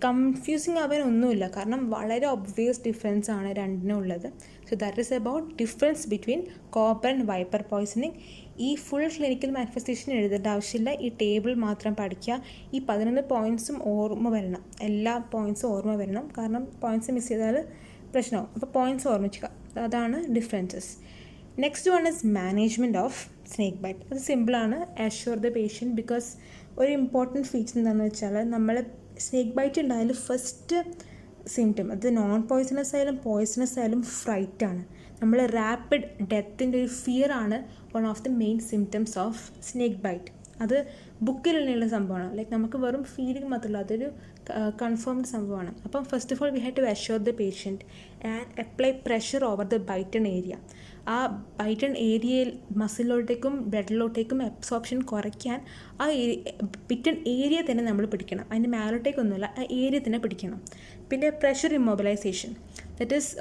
Confusing ആവാനൊന്നുമില്ല, കാരണം വളരെ obvious difference ആണ് രണ്ടിനും ഉള്ളത്. So that is about difference between cobra and viper poisoning. ഈ full clinical manifestation എഴുതേണ്ട ആവശ്യമില്ല, ഈ ടേബിൾ മാത്രം പഠിക്കുക. ഈ 11 പോയിൻറ്റ്സും ഓർമ്മ വരണം, എല്ലാ പോയിൻറ്റ്സും ഓർമ്മ വരണം, കാരണം പോയിൻറ്റ്സ് മിസ് ചെയ്താൽ പ്രശ്നമാവും. അപ്പോൾ പോയിൻറ്റ്സ് ഓർമ്മിക്കുക, അതാണ് differences. Next one is management of snake bite. അത് സിമ്പിളാണ്. അഷ്യൂർ ദ പേഷ്യൻറ്റ്, ബിക്കോസ് ഒരു ഇമ്പോർട്ടൻറ്റ് ഫീച്ചർ എന്താണെന്ന് വെച്ചാൽ നമ്മൾ സ്നേക്ക് ബൈറ്റ് ഉണ്ടായാലും ഫസ്റ്റ് സിംറ്റം, അത് നോൺ പോയ്സണസ് ആയാലും പോയ്സണസ് ആയാലും ഫ്രൈറ്റാണ്. നമ്മൾ റാപ്പിഡ് ഡെത്തിൻ്റെ ഒരു ഫിയറാണ് one of the main symptoms of snake bite. അത് ബുക്കിൽ തന്നെയുള്ള സംഭവമാണ്. ലൈക്ക് നമുക്ക് വെറും ഫീലിംഗ് മാത്രമല്ല, അതൊരു കൺഫേംഡ് സംഭവമാണ്. അപ്പം first of all we have to assure the patient and apply pressure over the bitten area. ആ ബൈറ്റൺ ഏരിയയിൽ മസിലോട്ടേക്കും ബ്ലഡിലോട്ടേക്കും അബ്സോർപ്ഷൻ കുറയ്ക്കാൻ ആ ബിറ്റൺ ഏരിയ തന്നെ നമ്മൾ പിടിക്കണം, അതിൻ്റെ മേലോട്ടേക്കൊന്നുമില്ല, ആ ഏരിയ തന്നെ പിടിക്കണം. പിന്നെ pressure immobilisation, that is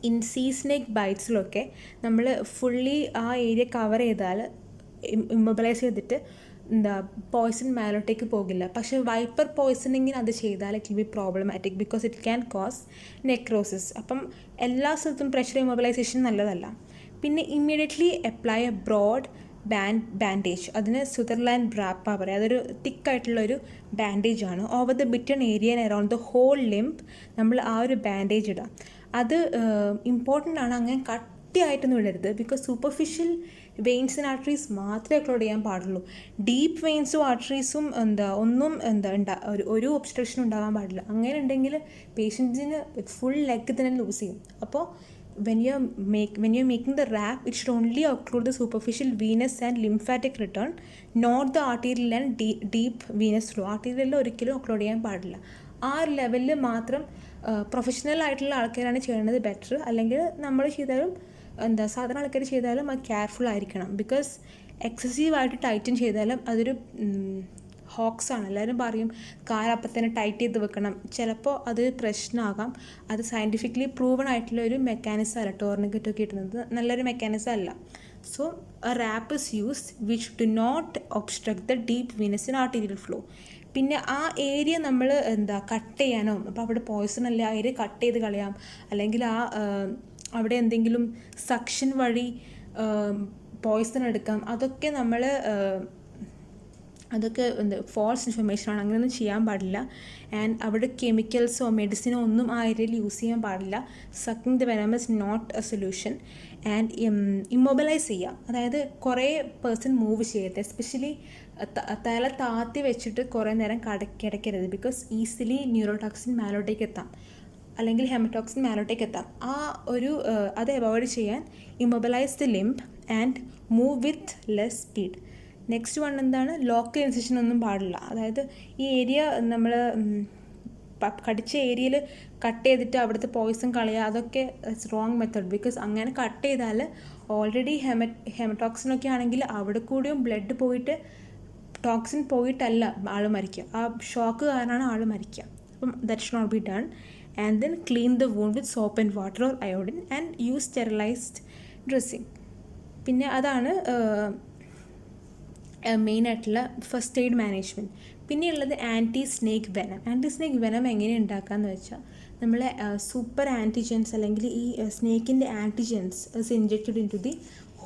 in sea snake ബൈറ്റ്സിലൊക്കെ നമ്മൾ ഫുള്ളി ആ ഏരിയ കവർ ചെയ്താൽ ഇമ്മൊബിലൈസ് ചെയ്തിട്ട് പോയ്സൺ മേലോട്ടേക്ക് പോകില്ല. പക്ഷേ വൈപ്പർ പോയ്സണിങ്ങിന് അത് ചെയ്താൽ it will be problematic because it can cause necrosis. അപ്പം എല്ലാ സ്ഥലത്തും പ്രഷർ ഇമ്മൊബിലൈസേഷൻ നല്ലതല്ല. പിന്നെ immediately apply a broad bandage, അതിന് സ്വിറ്റ്സർലാൻഡ് റാപ്പ പറയുക. അതൊരു തിക്കായിട്ടുള്ളൊരു ബാൻഡേജ് ആണ്. Over the bitten area and around the whole limb നമ്മൾ ആ ഒരു ബാൻഡേജ് ഇടാം. അത് ഇമ്പോർട്ടൻ്റ് ആണ്. അങ്ങനെ കട്ടിയായിട്ടൊന്നും ഇടരുത്, because superficial veins and arteries മാത്രമേ അക്ലോഡ് ചെയ്യാൻ പാടുള്ളൂ. ഡീപ്പ് വെയിൻസും ആർട്ടറീസും ഒന്നും ഒരു ഒബ്സ്ട്രക്ഷനും ഉണ്ടാകാൻ പാടില്ല. അങ്ങനെ ഉണ്ടെങ്കിൽ പേഷ്യൻസിന് ഫുൾ ലെഗ് തന്നെ ലൂസ് ചെയ്യും. അപ്പോൾ when you're making the wrap, it should only occlude the superficial venous and lymphatic return, not the arterial and deep venous flow. ആർട്ടീരിയലിൽ ഒരിക്കലും ഒക്ലോഡ് ചെയ്യാൻ പാടില്ല. ആ ലെവലിൽ മാത്രം പ്രൊഫഷണൽ ആയിട്ടുള്ള ആൾക്കാരാണ് ചെയ്യേണ്ടത് ബെറ്റർ. അല്ലെങ്കിൽ നമ്മൾ ചെയ്താലും സാധാരണ ആൾക്കാർ ചെയ്താലും അത് കെയർഫുൾ ആയിരിക്കണം. ബിക്കോസ് എക്സസീവായിട്ട് ടൈറ്റൻ ചെയ്താലും അതൊരു ഹോക്സാണ്. എല്ലാവരും പറയും കാലപ്പം തന്നെ ടൈറ്റ് ചെയ്ത് വെക്കണം. ചിലപ്പോൾ അത് പ്രശ്നമാകാം. അത് സയൻറ്റിഫിക്കലി പ്രൂവൺ ആയിട്ടുള്ള ഒരു മെക്കാനിസം അല്ല. ടോർണിക്കറ്റൊക്കെ ഇടുന്നത് നല്ലൊരു മെക്കാനിസം അല്ല. So a wrap is used which do not obstruct the deep venous and arterial flow. പിന്നെ ആ ഏരിയ നമ്മൾ കട്ട് ചെയ്യാനോ, അപ്പോൾ അവിടെ പോയ്സൺ അല്ല, ആ ഏരിയ കട്ട് ചെയ്ത് കളയാം. അല്ലെങ്കിൽ അവിടെ എന്തെങ്കിലും സക്ഷൻ വഴി പോയ്സൺ എടുക്കാം. അതൊക്കെ ഫോൾസ് ഇൻഫർമേഷനാണ്. അങ്ങനെയൊന്നും ചെയ്യാൻ പാടില്ല. ആൻഡ് അവിടെ കെമിക്കൽസോ മെഡിസിനോ ഒന്നും ആ ഏരിയയിൽ യൂസ് ചെയ്യാൻ പാടില്ല. Sucking the venom is not a solution. And immobilize ചെയ്യുക, അതായത് കുറേ പേഴ്സൺ മൂവ് ചെയ്യരുത്, എസ്പെഷ്യലി തല താത്തി വെച്ചിട്ട് കുറേ നേരം കിടക്കരുത്, ബിക്കോസ് ഈസിലി ന്യൂറോടോക്സിൻ മേലോട്ടേക്ക് എത്താം, അല്ലെങ്കിൽ ഹെമറ്റോക്സിൻ മേലോട്ടേക്ക് എത്താം. ആ ഒരു അത് അവോയ്ഡ് ചെയ്യാൻ immobilise the limb and move with less speed. Next one എന്താണ്, ലോക്കൽ ഇൻസിഷൻ ഒന്നും പാടില്ല, അതായത് ഈ ഏരിയ നമ്മൾ കടിച്ച ഏരിയയിൽ കട്ട് ചെയ്തിട്ട് അവിടുത്തെ പോയിസൺ കളയുക, അതൊക്കെ ഇറ്റ്സ് റോങ് മെത്തേഡ്. ബിക്കോസ് അങ്ങനെ കട്ട് ചെയ്താൽ ഓൾറെഡി ഹെമറ്റോക്സിനൊക്കെ ആണെങ്കിൽ അവിടെ കൂടിയും ബ്ലഡ് പോയിട്ട് ടോക്സിൻ പോയിട്ടല്ല ആൾ മരിക്കുക, ആ ഷോക്ക് കാരണമാണ് ആൾ മരിക്കുക. അപ്പം that should not be done. And then clean the wound with soap and water or iodine and use sterilised dressing. പിന്നെ അതാണ് മെയിനായിട്ടുള്ള ഫസ്റ്റ് എയ്ഡ് മാനേജ്മെൻറ്റ്. പിന്നെയുള്ളത് anti snake venom. Anti snake venom എങ്ങനെ ഉണ്ടാക്കാമെന്ന് വെച്ചാൽ, നമ്മളെ സൂപ്പർ ആൻറ്റിജൻസ് അല്ലെങ്കിൽ ഈ സ്നേക്കിൻ്റെ antigens injected into the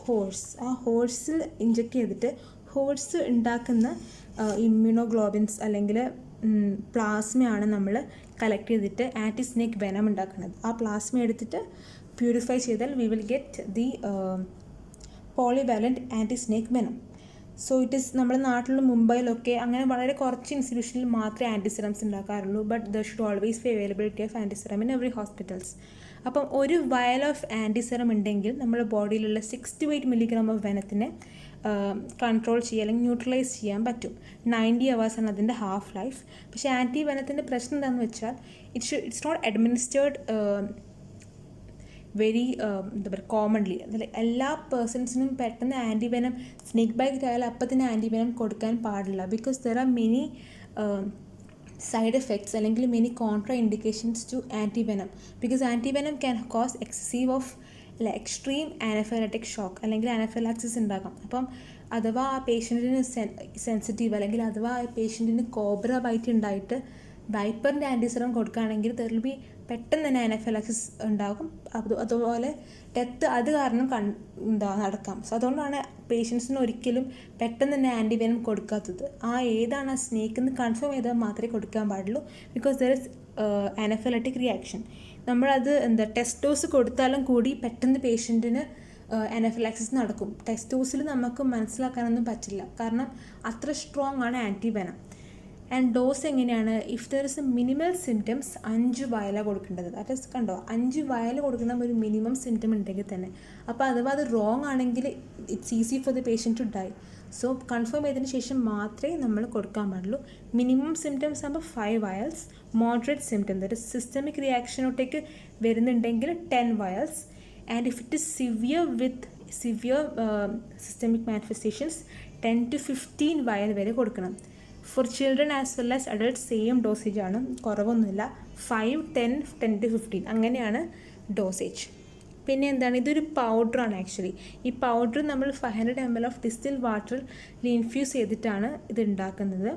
horse. ആ ഹോഴ്സിൽ ഇൻജെക്റ്റ് ചെയ്തിട്ട് ഹോഴ്സ് ഉണ്ടാക്കുന്ന ഇമ്മ്യൂണോഗ്ലോബിൻസ് അല്ലെങ്കിൽ പ്ലാസ്മയാണ് നമ്മൾ കളക്ട് ചെയ്തിട്ട് ആൻറ്റി സ്നേക്ക് വെനം ഉണ്ടാക്കുന്നത്. ആ പ്ലാസ്മ എടുത്തിട്ട് പ്യൂരിഫൈ ചെയ്താൽ we will get the polyvalent anti snake venom. So it is നമ്മുടെ നാട്ടിലും മുംബൈയിലൊക്കെ അങ്ങനെ വളരെ കുറച്ച് ഇൻസ്റ്റിറ്റ്യൂഷനിൽ മാത്രമേ ആൻറ്റിസിറംസ് ഉണ്ടാക്കാറുള്ളൂ. But there should always be availability of antiserum in every hospitals. അപ്പം ഒരു വയൽ ഓഫ് ആൻറ്റിസിറം ഉണ്ടെങ്കിൽ നമ്മുടെ ബോഡിയിലുള്ള 6 to 8 milligram ഓഫ് വെനത്തിനെ കൺട്രോൾ ചെയ്യുക അല്ലെങ്കിൽ ന്യൂട്രലൈസ് ചെയ്യാൻ പറ്റും. 90 hours ആണ് അതിൻ്റെ ഹാഫ് ലൈഫ്. പക്ഷേ ആൻറ്റി വെനത്തിൻ്റെ പ്രശ്നം എന്താണെന്ന് വെച്ചാൽ ഇറ്റ്സ് നോട്ട് അഡ്മിനിസ്റ്റേർഡ് വെരി എന്താ പറയുക കോമൺലി. അതിൽ എല്ലാ പേഴ്സൺസിനും പെട്ടെന്ന് ആൻറ്റിവെനം സ്നേക്ക് ബൈറ്റ് ആയാലും അപ്പം തന്നെ ആൻറ്റിവെനം കൊടുക്കാൻ പാടില്ല. Because there are many side effects അല്ലെങ്കിൽ many contraindications to antivenom. Because antivenom can cause excessive of extreme anaphylactic shock അല്ലെങ്കിൽ ആനഫൈലാക്സിസ് ഉണ്ടാകാം. അപ്പം അഥവാ ആ പേഷ്യൻറ്റിന് സെൻസിറ്റീവ് അല്ലെങ്കിൽ അഥവാ ആ പേഷ്യൻറ്റിന് കോബ്ര ബൈറ്റ് ഉണ്ടായിട്ട് വൈപ്പറിൻ്റെ ആൻറ്റിസിറം കൊടുക്കുകയാണെങ്കിൽ ദർ വിൽ ബി പെട്ടെന്ന് തന്നെ ആനഫൈലാക്സിസ് ഉണ്ടാകും. അതുപോലെ ഡെത്ത് അത് കാരണം നടക്കാം. സോ അതുകൊണ്ടാണ് പേഷ്യൻസിന് ഒരിക്കലും പെട്ടെന്ന് തന്നെ ആൻറ്റിവെനം കൊടുക്കാത്തത്. ഏതാണ് ആ സ്നേക്ക് എന്ന് കൺഫേം ചെയ്താൽ മാത്രമേ കൊടുക്കാൻ പാടുള്ളൂ. Because there is anaphylactic reaction. നമ്മളത് ടെസ്റ്റ് ഡോസ് കൊടുത്താലും കൂടി പെട്ടെന്ന് പേഷ്യൻറ്റിന് ആനഫൈലാക്സിസ് നടക്കും. ടെസ്റ്റ് ഡോസിൽ നമുക്ക് മനസ്സിലാക്കാനൊന്നും പറ്റില്ല, കാരണം അത്ര സ്ട്രോങ് ആണ് ആൻറ്റിവെനം. ആൻഡ് ഡോസ് എങ്ങനെയാണ്, if there is A minimal symptoms 5 വയല കൊടുക്കേണ്ടത്. ദാറ്റ് ഇസ് കണ്ടോ, 5 വയല കൊടുക്കണം ഒരു മിനിമം സിംറ്റം ഉണ്ടെങ്കിൽ തന്നെ. അപ്പോൾ അഥവാ അത് റോങ് ആണെങ്കിൽ it's easy for the patient to die. So confirm ചെയ്തതിന് ശേഷം മാത്രമേ നമ്മൾ കൊടുക്കാൻ പാടുള്ളൂ. മിനിമം സിംറ്റംസ് ആകുമ്പോൾ 5 vials, moderate symptom that is systemic റിയാക്ഷനോട്ടേക്ക് വരുന്നുണ്ടെങ്കിൽ 10 vials, and if it is severe systemic manifestations 10 to 15 vial വരെ കൊടുക്കണം. For children as well as adult same dosage ആണ്, കുറവൊന്നുമില്ല. 5, 10, 10 to 15 അങ്ങനെയാണ് ഡോസേജ്. പിന്നെ എന്താണ്, ഇതൊരു പൗഡറാണ് ആക്ച്വലി. ഈ പൗഡർ നമ്മൾ 500 ml ഓഫ് ഡിസ്റ്റിൽ വാട്ടറിൽ ഇൻഫ്യൂസ് ചെയ്തിട്ടാണ് ഇത് ഉണ്ടാക്കുന്നത്.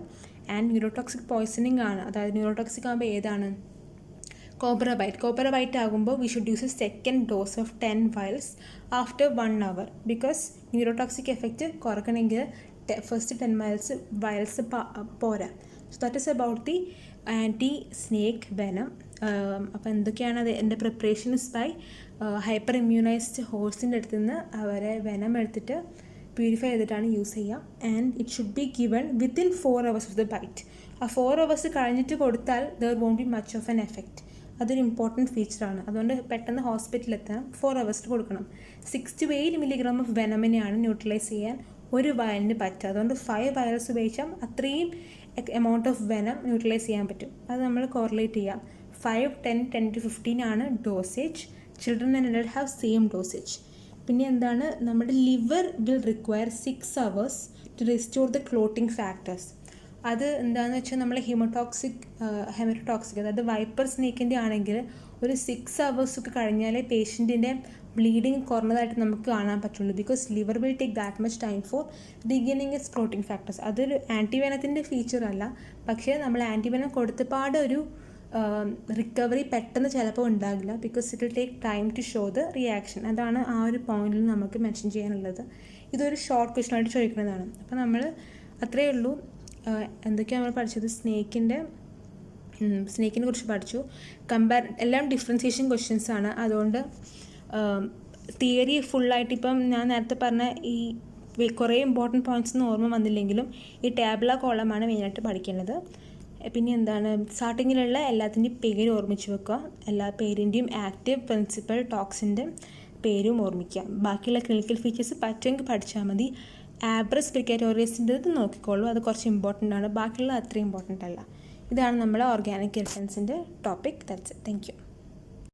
ആൻഡ് ന്യൂറോടോക്സിക് പോയ്സണിങ് ആണ്. അതായത് ന്യൂറോടോക്സിക് ആകുമ്പോൾ ഏതാണ്, കോബ്ര ബൈറ്റ് ആകുമ്പോൾ we should use a second dose of 10 vials after 1 hour. Because neurotoxic effect കുറയ്ക്കണമെങ്കിൽ ഫസ്റ്റ് 10 vials പോരാ. So that is about the anti snake venom. അപ്പോൾ എന്തൊക്കെയാണ് അത്, എൻ്റെ preparation is by hyper immunised ഹോഴ്സിൻ്റെ അടുത്ത് നിന്ന് അവരെ വെനം എടുത്തിട്ട് പ്യൂരിഫൈ ചെയ്തിട്ടാണ് യൂസ് ചെയ്യുക. And it should be given within 4 hours of the bite. ആ 4 hours കഴിഞ്ഞിട്ട് കൊടുത്താൽ there won't be much of an effect. അതൊരു ഇമ്പോർട്ടൻറ്റ് ഫീച്ചറാണ്. അതുകൊണ്ട് പെട്ടെന്ന് ഹോസ്പിറ്റലിൽ എത്താൻ 4 hours കൊടുക്കണം. 6 to 8 milligram ഓഫ് വെനമിനെയാണ് ന്യൂട്രലൈസ് ചെയ്യാൻ ഒരു വയലിന് പറ്റുക. അതുകൊണ്ട് 5 vials ഉപയോഗിച്ചാൽ അത്രയും എമൗണ്ട് ഓഫ് വെനം ന്യൂട്രലൈസ് ചെയ്യാൻ പറ്റും. അത് നമ്മൾ കോറിലേറ്റ് ചെയ്യാം. 5, 10, 10 to 15 ആണ് dosage. Children and adult have same dosage. പിന്നെ എന്താണ്, നമ്മുടെ liver will require 6 hours to restore the clotting factors. അത് എന്താണെന്ന് വെച്ചാൽ നമ്മൾ ഹെമറ്റോക്സിക് അതായത് വൈപ്പർ സ്നേക്കിൻ്റെ ആണെങ്കിൽ ഒരു 6 hours ഒക്കെ കഴിഞ്ഞാലേ പേഷ്യൻറ്റിൻ്റെ ബ്ലീഡിങ് കുറഞ്ഞതായിട്ട് നമുക്ക് കാണാൻ പറ്റുള്ളൂ. Because liver will take that much time for regaining it's clotting factors. അതൊരു ആൻറ്റിവെനത്തിൻ്റെ ഫീച്ചർ അല്ല, പക്ഷേ നമ്മൾ ആൻറ്റിവെനം കൊടുത്തപാട് ഒരു റിക്കവറി പെട്ടെന്ന് ചിലപ്പോൾ ഉണ്ടാകില്ല. Because it will take time to show the reaction. അതാണ് ആ ഒരു പോയിന്റിൽ നമുക്ക് മെൻഷൻ ചെയ്യാനുള്ളത്. ഇതൊരു ഷോർട്ട് ക്വസ്റ്റനായിട്ട് ചോദിക്കുന്നതാണ്. അപ്പോൾ നമ്മൾ അത്രയേ ഉള്ളൂ. എന്തൊക്കെയാണ് നമ്മൾ പഠിച്ചത്, സ്നേക്കിനെ കുറിച്ച് പഠിച്ചു. എല്ലാം ഡിഫറൻസിയേഷൻ ക്വസ്റ്റ്യൻസ് ആണ്. അതുകൊണ്ട് തിയറി ഫുള്ളായിട്ട് ഇപ്പം ഞാൻ നേരത്തെ പറഞ്ഞ ഈ കുറേ ഇമ്പോർട്ടൻറ്റ് പോയിൻറ്റ്സ് ഒന്നും ഓർമ്മ വന്നില്ലെങ്കിലും ഈ ടാബുലർ കോളമാണ് മെയിനായിട്ട് പഠിക്കേണ്ടത്. പിന്നെ എന്താണ്, സ്റ്റാർട്ടിങ്ങിലുള്ള എല്ലാത്തിൻ്റെയും പേര് ഓർമ്മിച്ച് വെക്കുക. എല്ലാ പേരിൻ്റെയും ആക്റ്റീവ്, പ്രിൻസിപ്പൽ, ടോക്സിൻ്റെ പേരും ഓർമ്മിക്കുക. ബാക്കിയുള്ള ക്ലിനിക്കൽ ഫീച്ചേഴ്സ് പറ്റുമെങ്കിൽ പഠിച്ചാൽ മതി. ആബ്രസ് പിക്കറ്റോറിയസിൻ്റെത് നോക്കിക്കോളൂ, അത് കുറച്ച് ഇമ്പോർട്ടൻ്റ് ആണ്. ബാക്കിയുള്ള അത്രയും ഇമ്പോർട്ടൻ്റ് അല്ല. ഇതാണ് നമ്മുടെ ഓർഗാനിക് ഇറിറ്റൻസിൻ്റെ topic. That's it. Thank U.